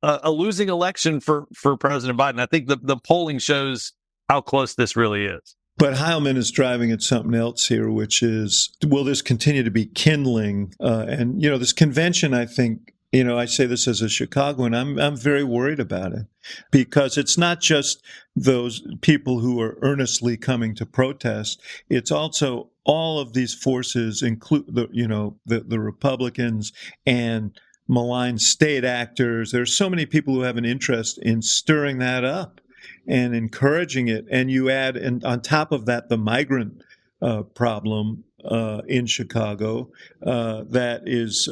a losing election for President Biden. I think the polling shows how close this really is. But Heilemann is driving at something else here, which is, will this continue to be kindling? And, this convention, I think, I say this as a Chicagoan, I'm very worried about it, because it's not just those people who are earnestly coming to protest. It's also all of these forces, include the Republicans and malign state actors. There's so many people who have an interest in stirring that up and encouraging it. And you add, and on top of that, the migrant problem in Chicago that is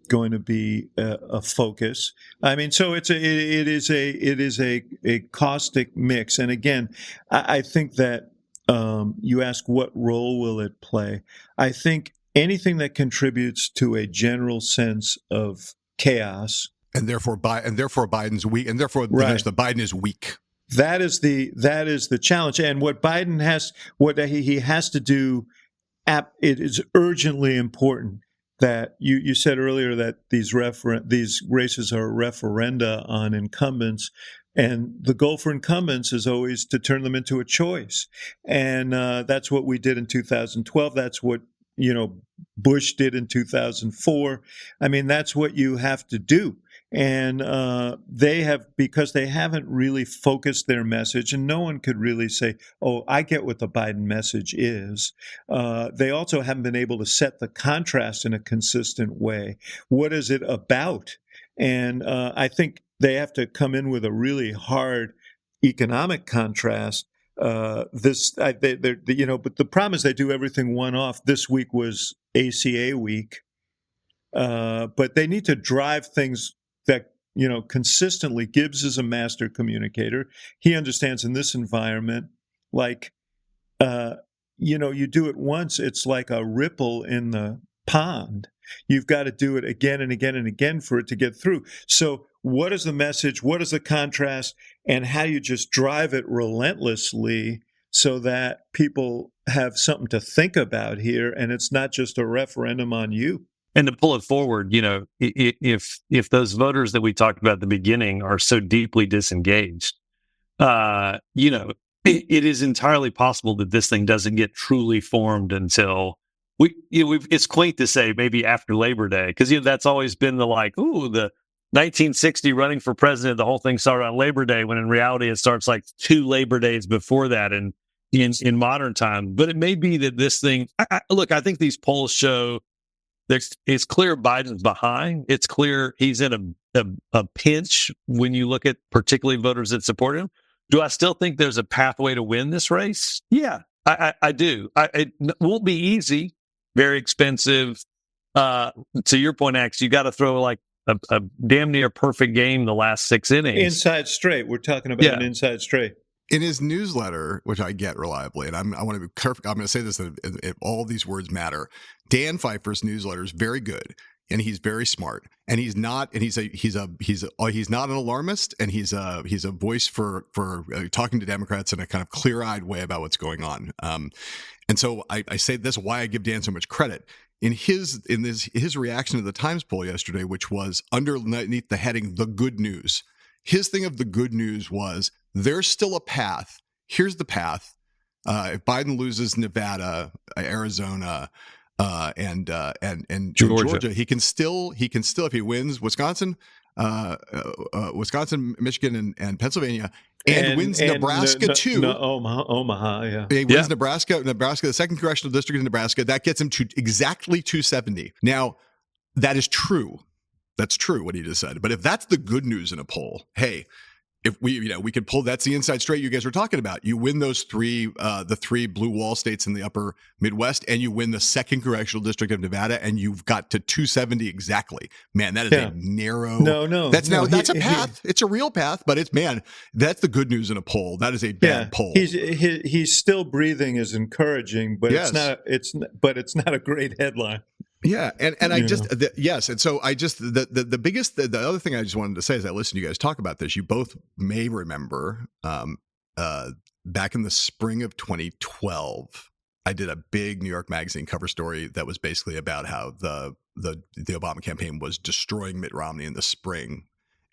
going to be a focus. I mean, so it is a caustic mix. And again, I think that you ask what role will it play? I think anything that contributes to a general sense of chaos, and therefore Biden's weak, and therefore right. the Biden is weak. That is the challenge, and what Biden has to do. It is urgently important that you said earlier that these races are referenda on incumbents, and the goal for incumbents is always to turn them into a choice, and that's what we did in 2012. That's what Bush did in 2004. I mean, that's what you have to do. And because they haven't really focused their message, and no one could really say, oh, I get what the Biden message is. They also haven't been able to set the contrast in a consistent way. What is it about? And I think they have to come in with a really hard economic contrast. But the problem is they do everything one off. This week was ACA week, but they need to drive things that consistently. Gibbs is a master communicator. He understands in this environment, like you do it once, it's like a ripple in the pond. You've got to do it again and again and again for it to get through. So what is the message? What is the contrast? And how you just drive it relentlessly so that people have something to think about here, and it's not just a referendum on you. And to pull it forward, if those voters that we talked about at the beginning are so deeply disengaged, it is entirely possible that this thing doesn't get truly formed until it's quaint to say maybe after Labor Day, because that's always been the 1960 running for president, the whole thing started on Labor Day, when in reality it starts like 2 Labor Days before that in modern time. But it may be that this thing, I think these polls show it's clear Biden's behind. It's clear he's in a pinch when you look at particularly voters that support him. Do I still think there's a pathway to win this race? Yeah, I do. It won't be easy, very expensive. To your point, Ax, you got to throw like a damn near perfect game the last 6 innings. Inside straight. We're talking about an inside straight. In his newsletter, which I get reliably, and I want to be careful, I'm going to say this, that all these words matter. Dan Pfeiffer's newsletter is very good, and he's very smart, and he's not not an alarmist, and he's a voice for talking to Democrats in a kind of clear-eyed way about what's going on. And so I say this, why I give Dan so much credit. In his reaction to the Times poll yesterday, which was underneath the heading "The Good News," his thing of the good news was there's still a path. Here's the path. If Biden loses Nevada, Arizona, and Georgia, he can still if he wins Wisconsin, Michigan, and Pennsylvania, and wins Nebraska too. Omaha, yeah. He wins Nebraska, the second congressional district in Nebraska. That gets him to exactly 270. Now, that is true. That's true what he just said. But if that's the good news in a poll, hey, if we could pull, that's the inside straight you guys were talking about. You win those the 3 blue wall states in the upper Midwest, and you win the second congressional district of Nevada, and you've got to 270 exactly. Man, that is a narrow. That's a path. It's a real path, but that's the good news in a poll. That is a bad poll. He's still breathing is encouraging, but it's not a great headline. Yeah, and I just and so I just the biggest the other thing I just wanted to say as I listened to you guys talk about this, you both may remember back in the spring of 2012, I did a big New York Magazine cover story that was basically about how the Obama campaign was destroying Mitt Romney in the spring.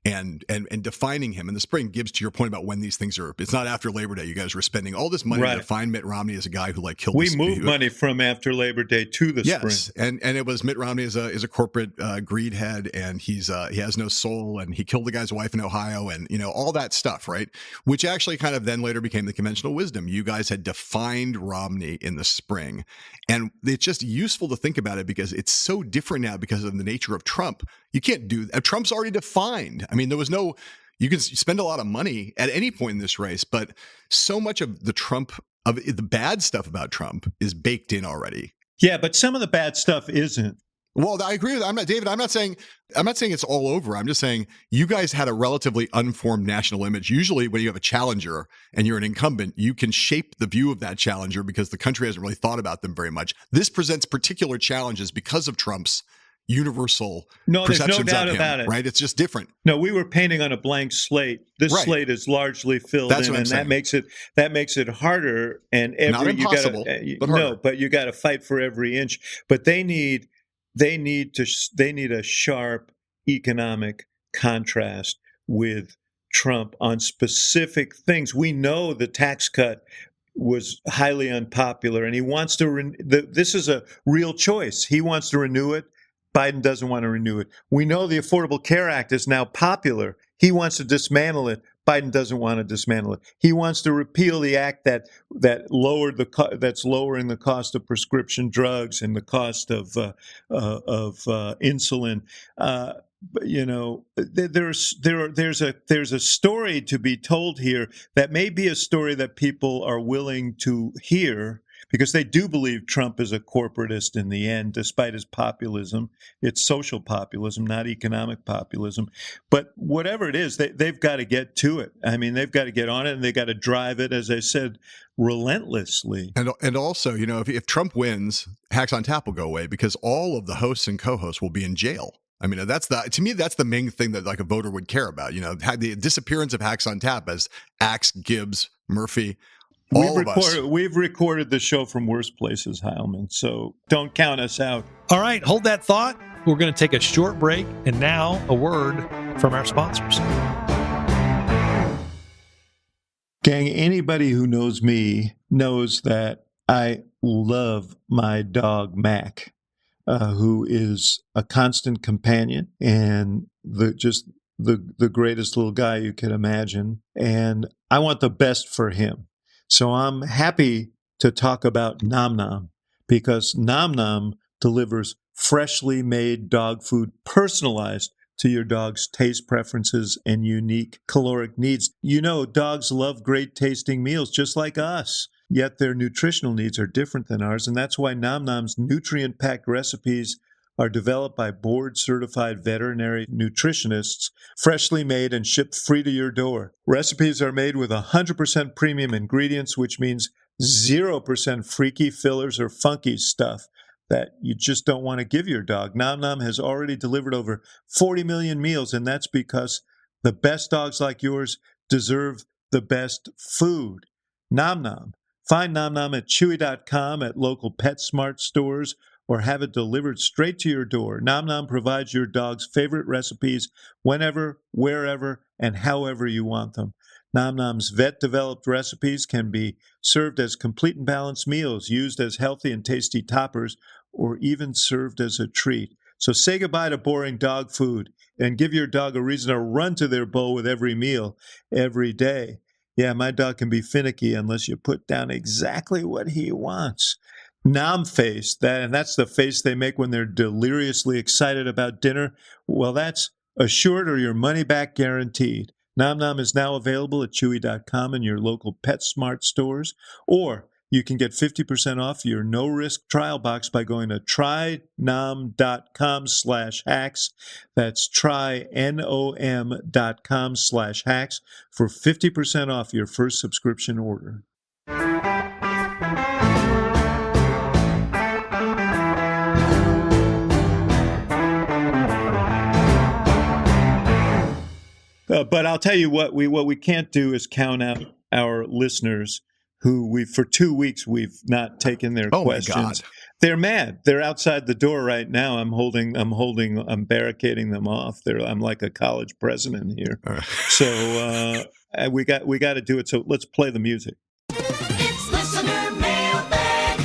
And defining him in the spring. Gibbs, to your point about when these things are, it's not after Labor Day. You guys were spending all this money to define Mitt Romney as a guy who killed. We moved money from after Labor Day to the spring. Yes, and it was Mitt Romney is a corporate greed head, and he has no soul, and he killed the guy's wife in Ohio, and all that stuff, right? Which actually kind of then later became the conventional wisdom. You guys had defined Romney in the spring, and it's just useful to think about it because it's so different now because of the nature of Trump. You can't do that. Trump's already defined. I mean, there was no, you can spend a lot of money at any point in this race, but so much of the bad stuff about Trump is baked in already. Yeah, but some of the bad stuff isn't. Well, I agree with that. David, I'm not saying it's all over. I'm just saying you guys had a relatively unformed national image. Usually when you have a challenger and you're an incumbent, you can shape the view of that challenger because the country hasn't really thought about them very much. This presents particular challenges because of Trump's universal perceptions there's no doubt of him, about it. right? It's just different. No, we were painting on a blank slate. This slate is largely filled in, and that makes it harder. And not impossible, but harder. No, but you got to fight for every inch. But they need a sharp economic contrast with Trump on specific things. We know the tax cut was highly unpopular, and he wants to. This is a real choice. He wants to renew it. Biden doesn't want to renew it. We know the Affordable Care Act is now popular. He wants to dismantle it. Biden doesn't want to dismantle it. He wants to repeal the act that's lowering the cost of prescription drugs and the cost of insulin. There's a story to be told here that may be a story that people are willing to hear, because they do believe Trump is a corporatist in the end, despite his populism. It's social populism, not economic populism. But whatever it is, they've got to get to it. I mean, they've got to get on it, and they've got to drive it, as I said, relentlessly. And also, if Trump wins, Hacks on Tap will go away because all of the hosts and co-hosts will be in jail. I mean, to me, that's the main thing that a voter would care about. The disappearance of Hacks on Tap as Axe, Gibbs, Murphy. We've recorded the show from worse places, Heilemann, so don't count us out. All right, hold that thought. We're going to take a short break, and now a word from our sponsors. Gang, anybody who knows me knows that I love my dog, Mac, who is a constant companion and the greatest little guy you can imagine. And I want the best for him. So I'm happy to talk about Nom Nom, because Nom Nom delivers freshly made dog food personalized to your dog's taste preferences and unique caloric needs. Dogs love great tasting meals just like us, yet their nutritional needs are different than ours. And that's why Nom Nom's nutrient-packed recipes are developed by board-certified veterinary nutritionists, freshly made and shipped free to your door. Recipes are made with 100% premium ingredients, which means 0% freaky fillers or funky stuff that you just don't want to give your dog. Nom Nom has already delivered over 40 million meals, and that's because the best dogs like yours deserve the best food. Nom Nom. Find Nom Nom at Chewy.com, at local PetSmart stores, or have it delivered straight to your door. Nom Nom provides your dog's favorite recipes whenever, wherever, and however you want them. Nom Nom's vet-developed recipes can be served as complete and balanced meals, used as healthy and tasty toppers, or even served as a treat. So say goodbye to boring dog food and give your dog a reason to run to their bowl with every meal, every day. Yeah, my dog can be finicky unless you put down exactly what he wants. Nom face, that's the face they make when they're deliriously excited about dinner. Well, that's assured or your money back guaranteed. Nom Nom is now available at Chewy.com and your local PetSmart stores, or you can get 50% off your no-risk trial box by going to trynom.com/hacks. That's trynom.com/hacks for 50% off your first subscription order. But I'll tell you what we can't do is count out our listeners who for 2 weeks we've not taken their Oh my questions. God. They're mad. They're outside the door right now. I'm barricading them off. I'm like a college president here. So we got to do it. So let's play the music. It's listener mailbag.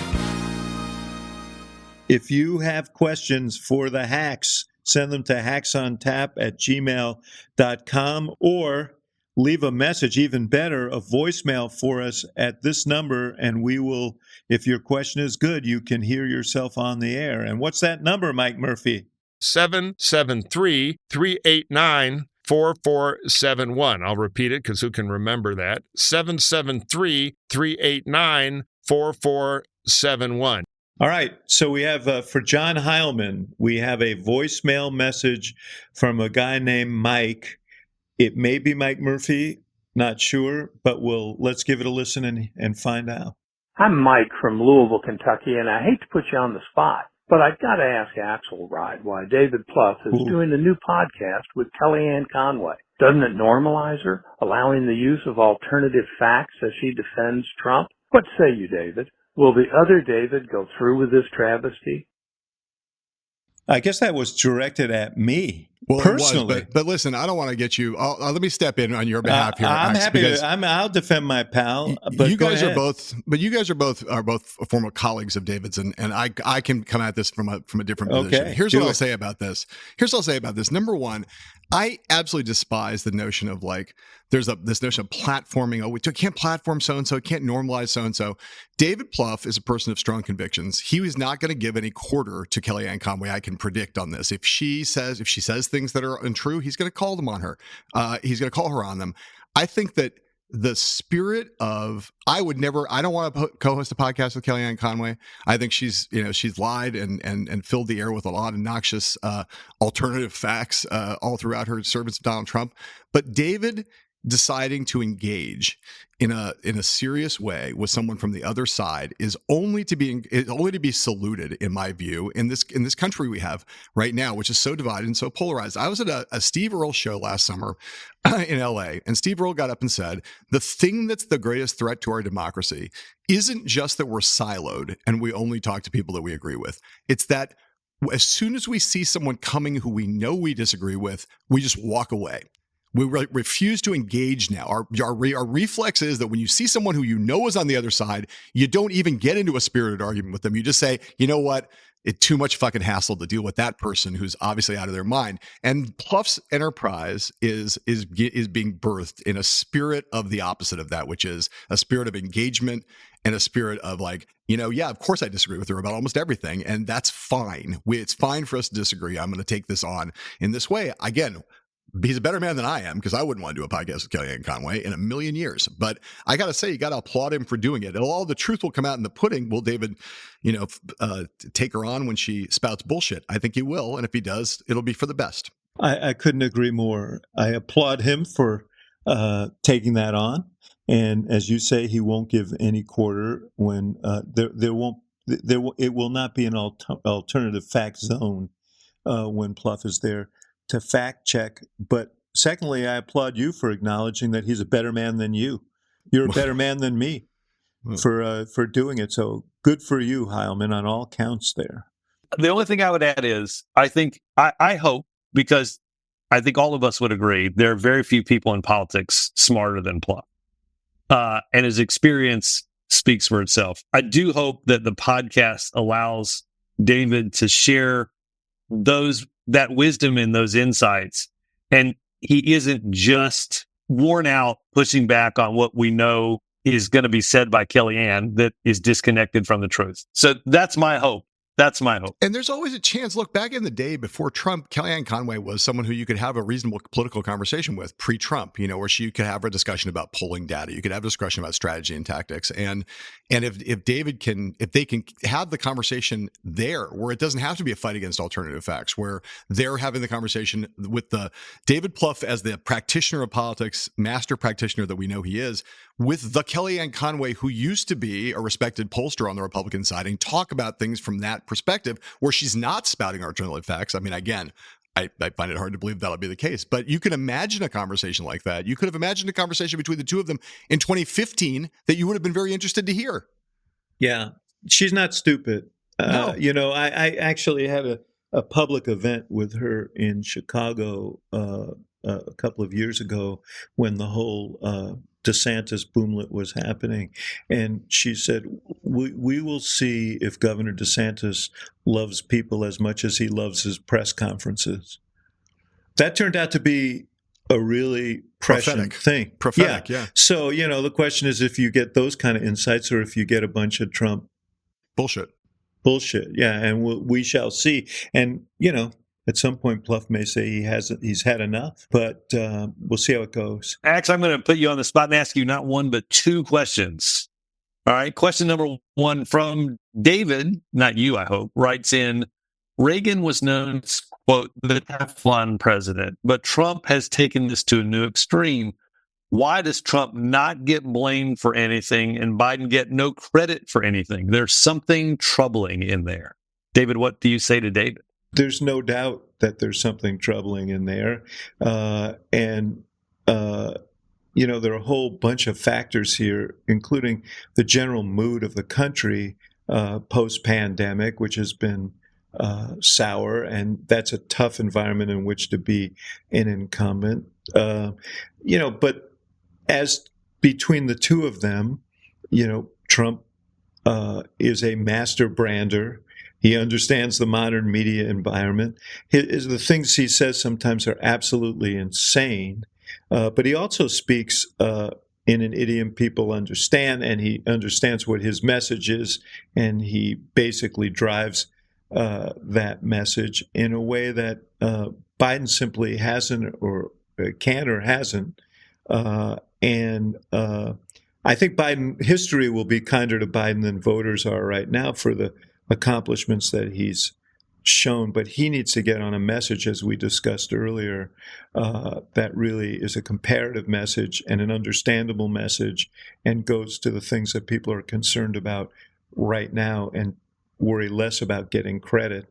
If you have questions for the hacks, send them to hacksontap@gmail.com or leave a message, even better, a voicemail for us at this number, and we will, if your question is good, you can hear yourself on the air. And what's that number, Mike Murphy? 773-389-4471. I'll repeat it because who can remember that? 773-389-4471. All right. So we have, for John Heilemann, we have a voicemail message from a guy named Mike. It may be Mike Murphy, not sure, but let's give it a listen and find out. I'm Mike from Louisville, Kentucky, and I hate to put you on the spot, but I've got to ask Axelrod why David Plouffe is doing a new podcast with Kellyanne Conway. Doesn't it normalize her, allowing the use of alternative facts as she defends Trump? What say you, David? Will the other David go through with this travesty? I guess that was directed at me. Well, personally. It was, but listen, I don't want to get you. Let me step in on your behalf here. I'm Max, happy. I'll defend my pal. But you guys are both. But you guys are both former colleagues of David's, and I can come at this from a different position. Okay, Here's what I'll say about this. Number one, I absolutely despise the notion of there's this notion of platforming. Oh, we can't platform so and so, can't normalize so and so. David Plouffe is a person of strong convictions. He was not going to give any quarter to Kellyanne Conway. I can predict on this. If she says things that are untrue, he's going to call them on her. He's going to call her on them. I think that the spirit of I don't want to co-host a podcast with Kellyanne Conway. I think she's lied and filled the air with a lot of noxious alternative facts all throughout her service of Donald Trump. But David deciding to engage in a serious way with someone from the other side is only to be saluted, in my view, in this country we have right now, which is so divided and so polarized. I was at a Steve Earle show last summer in LA, and Steve Earle got up and said, the thing that's the greatest threat to our democracy isn't just that we're siloed and we only talk to people that we agree with. It's that as soon as we see someone coming who we know we disagree with, we just walk away. We refuse to engage now. Our reflex is that when you see someone who you know is on the other side, you don't even get into a spirited argument with them. You just say, you know what? It's too much fucking hassle to deal with that person who's obviously out of their mind. And Plouffe's enterprise is being birthed in a spirit of the opposite of that, which is a spirit of engagement and a spirit of of course I disagree with her about almost everything, and that's fine. It's fine for us to disagree. I'm going to take this on in this way. Again, he's a better man than I am, because I wouldn't want to do a podcast with Kellyanne Conway in a million years. But I got to say, you got to applaud him for doing it. All the truth will come out in the pudding. Will David, take her on when she spouts bullshit? I think he will. And if he does, it'll be for the best. I couldn't agree more. I applaud him for taking that on. And as you say, he won't give any quarter when it will not be an alternative fact zone when Plouffe is there to fact check. But secondly, I applaud you for acknowledging that he's a better man than you. You're a better man than me for doing it. So good for you, Heilemann, on all counts there. The only thing I would add is I hope, because I think all of us would agree, there are very few people in politics smarter than Plouffe. And his experience speaks for itself. I do hope that the podcast allows David to share that wisdom and those insights. And he isn't just worn out pushing back on what we know is going to be said by Kellyanne that is disconnected from the truth. So that's my hope. That's my hope. And there's always a chance. Look, back in the day before Trump, Kellyanne Conway was someone who you could have a reasonable political conversation with pre-Trump, where she could have a discussion about polling data. You could have a discussion about strategy and tactics. And if they can have the conversation there, where it doesn't have to be a fight against alternative facts, where they're having the conversation with the David Plouffe as the practitioner of politics, master practitioner that we know he is, with the Kellyanne Conway, who used to be a respected pollster on the Republican side, and talk about things from that perspective, where she's not spouting alternative facts. I mean, again, I find it hard to believe that'll be the case. But you can imagine a conversation like that. You could have imagined a conversation between the two of them in 2015 that you would have been very interested to hear. Yeah, she's not stupid. No. I actually had a public event with her in Chicago a couple of years ago when the whole DeSantis boomlet was happening. And she said, we will see if Governor DeSantis loves people as much as he loves his press conferences. That turned out to be a really prescient thing. Prophetic, yeah. So, the question is if you get those kind of insights or if you get a bunch of Trump bullshit. Yeah, and we shall see. And, at some point, Pluff may say he's had enough, but we'll see how it goes. Ax, I'm going to put you on the spot and ask you not one, but two questions. All right. Question number one from David, not you, I hope, writes in, Reagan was known as, quote, the Teflon president, but Trump has taken this to a new extreme. Why does Trump not get blamed for anything and Biden get no credit for anything? There's something troubling in there. David, what do you say to David? There's no doubt that there's something troubling in there. There are a whole bunch of factors here, including the general mood of the country post-pandemic, which has been sour, and that's a tough environment in which to be an incumbent. But as between the two of them, Trump is a master brander. He understands the modern media environment. The things he says sometimes are absolutely insane, but he also speaks in an idiom people understand, and he understands what his message is, and he basically drives that message in a way that Biden simply hasn't or can or hasn't. I think history will be kinder to Biden than voters are right now for the accomplishments that he's shown, but he needs to get on a message, as we discussed earlier, that really is a comparative message and an understandable message and goes to the things that people are concerned about right now and worry less about getting credit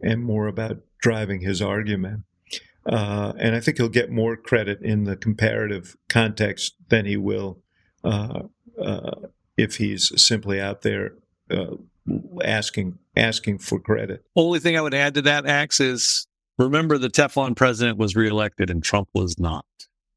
and more about driving his argument. And I think he'll get more credit in the comparative context than he will if he's simply out there asking for credit. Only thing I would add to that, Ax, is remember the Teflon president was reelected and Trump was not.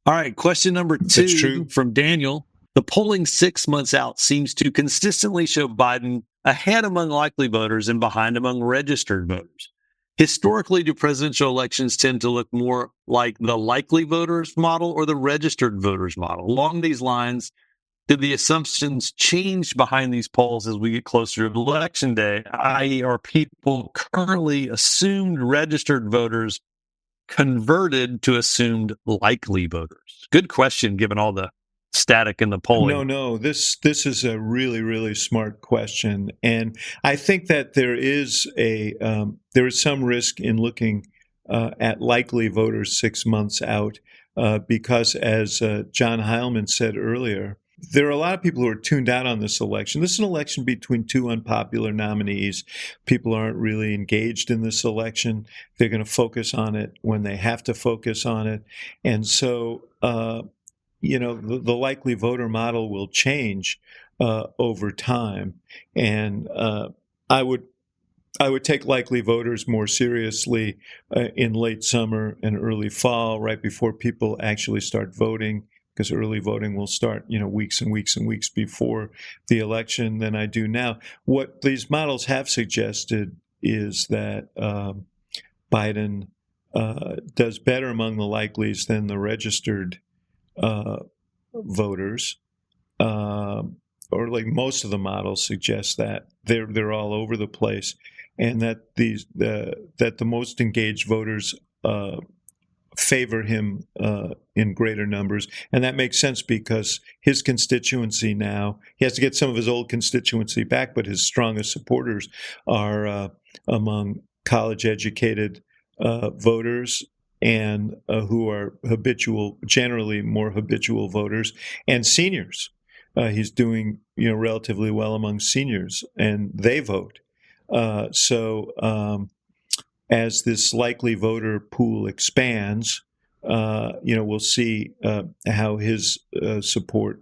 All right, question number two from Daniel. The polling 6 months out seems to consistently show Biden ahead among likely voters and behind among registered voters. Historically, do presidential elections tend to look more like the likely voters model or the registered voters model? Along these lines, did the assumptions change behind these polls as we get closer to election day? I.e., are people currently assumed registered voters converted to assumed likely voters? Good question, given all the static in the polling. No. This is a really, really smart question, and I think that there is some risk in looking at likely voters 6 months out because, as John Heilemann said earlier, there are a lot of people who are tuned out on this election. This is an election between two unpopular nominees. People aren't really engaged in this election. They're going to focus on it when they have to focus on it. And so, the likely voter model will change over time. And I would take likely voters more seriously in late summer and early fall, right before people actually start voting, because early voting will start, weeks and weeks and weeks before the election than I do now. What these models have suggested is that Biden does better among the likelies than the registered voters, or like most of the models suggest that they're all over the place, and that the most engaged voters favor him in greater numbers. And that makes sense because his constituency now, he has to get some of his old constituency back, but his strongest supporters are among college-educated voters and who are generally more habitual voters, and seniors. He's doing, relatively well among seniors, and they vote. as this likely voter pool expands, we'll see how his support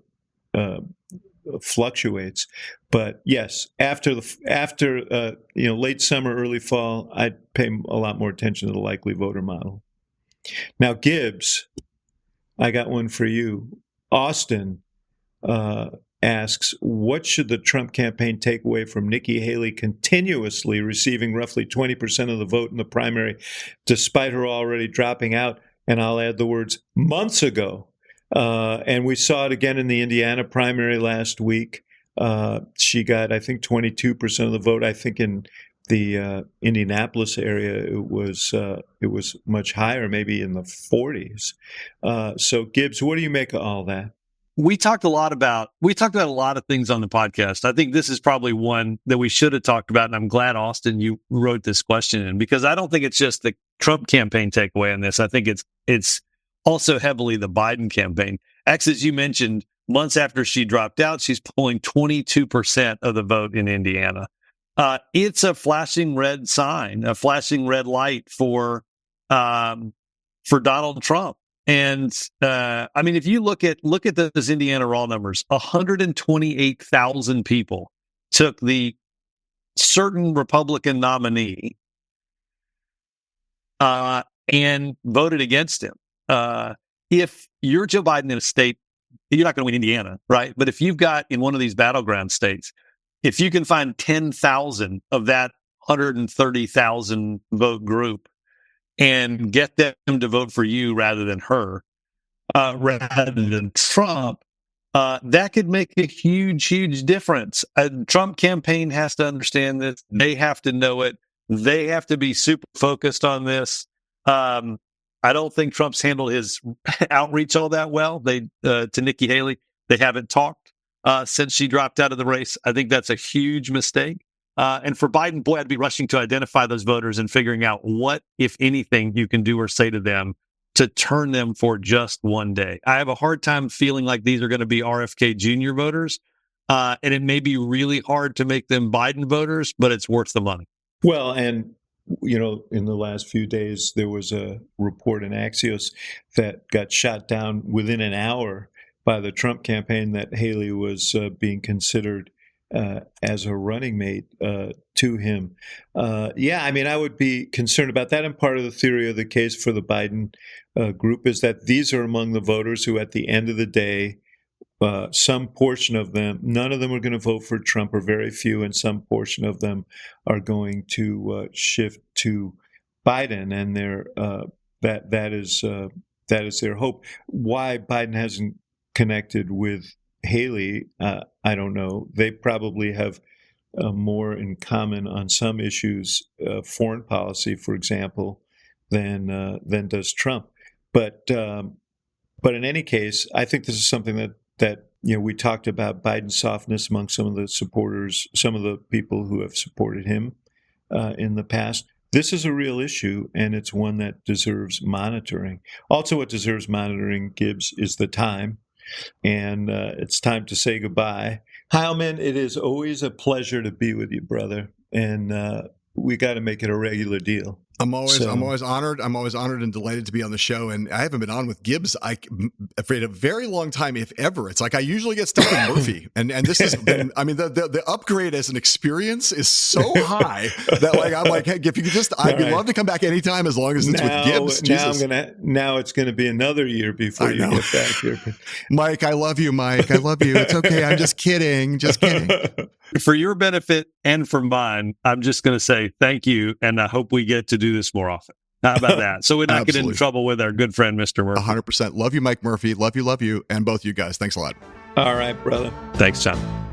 fluctuates. But yes, after late summer, early fall, I'd pay a lot more attention to the likely voter model. Now, Gibbs, I got one for you. Austin asks, what should the Trump campaign take away from Nikki Haley continuously receiving roughly 20% of the vote in the primary, despite her already dropping out? And I'll add the words months ago. And we saw it again in the Indiana primary last week. She got, I think, 22% of the vote. I think in the Indianapolis area, it was much higher, maybe in the 40s. So, Gibbs, what do you make of all that? We talked a lot about a lot of things on the podcast. I think this is probably one that we should have talked about, and I'm glad, Austin, you wrote this question in, because I don't think it's just the Trump campaign takeaway on this. I think it's also heavily the Biden campaign. As you mentioned, months after she dropped out, she's polling 22% of the vote in Indiana. It's a flashing red sign, a flashing red light for Donald Trump. And if you look at those Indiana raw numbers, 128,000 people took the certain Republican nominee and voted against him. If you're Joe Biden in a state, you're not going to win Indiana, right? But if you've got in one of these battleground states, if you can find 10,000 of that 130,000 vote group and get them to vote for you rather than her, rather than Trump, that could make a huge, huge difference. A Trump campaign has to understand this. They have to know it. They have to be super focused on this. I don't think Trump's handled his outreach all that well. To Nikki Haley, they haven't talked since she dropped out of the race. I think that's a huge mistake. And for Biden, boy, I'd be rushing to identify those voters and figuring out what, if anything, you can do or say to them to turn them for just one day. I have a hard time feeling like these are going to be RFK Jr. voters, and it may be really hard to make them Biden voters, but it's worth the money. Well, and, in the last few days, there was a report in Axios that got shot down within an hour by the Trump campaign that Haley was being considered as a running mate to him. I would be concerned about that. And part of the theory of the case for the Biden group is that these are among the voters who, at the end of the day, some portion of them, none of them are going to vote for Trump, or very few, and some portion of them are going to shift to Biden, and that is their hope. Why Biden hasn't connected with Haley, I don't know. They probably have more in common on some issues, foreign policy, for example, than does Trump. But in any case, I think this is something that we talked about Biden's softness among some of the supporters, some of the people who have supported him in the past. This is a real issue, and it's one that deserves monitoring. Also, what deserves monitoring, Gibbs, is the time. And it's time to say goodbye. Heilemann, it is always a pleasure to be with you, brother. And we got to make it a regular deal. I'm always honored. I'm always honored and delighted to be on the show. And I haven't been on with Gibbs for a very long time, if ever. It's like I usually get stuck with Murphy, and this has been. I mean, the upgrade as an experience is so high that I'm like, hey, if you could just, I'd love to come back anytime as long as it's with Gibbs. Now it's gonna be another year before you get back here. Mike, I love you, Mike. I love you. It's okay. I'm just kidding. Just kidding. For your benefit and for mine, I'm just going to say thank you, and I hope we get to do this more often. How about that? So we're not getting in trouble with our good friend, Mr. Murphy. 100%. Love you, Mike Murphy. Love you, and both you guys. Thanks a lot. All right, brother. Thanks, John.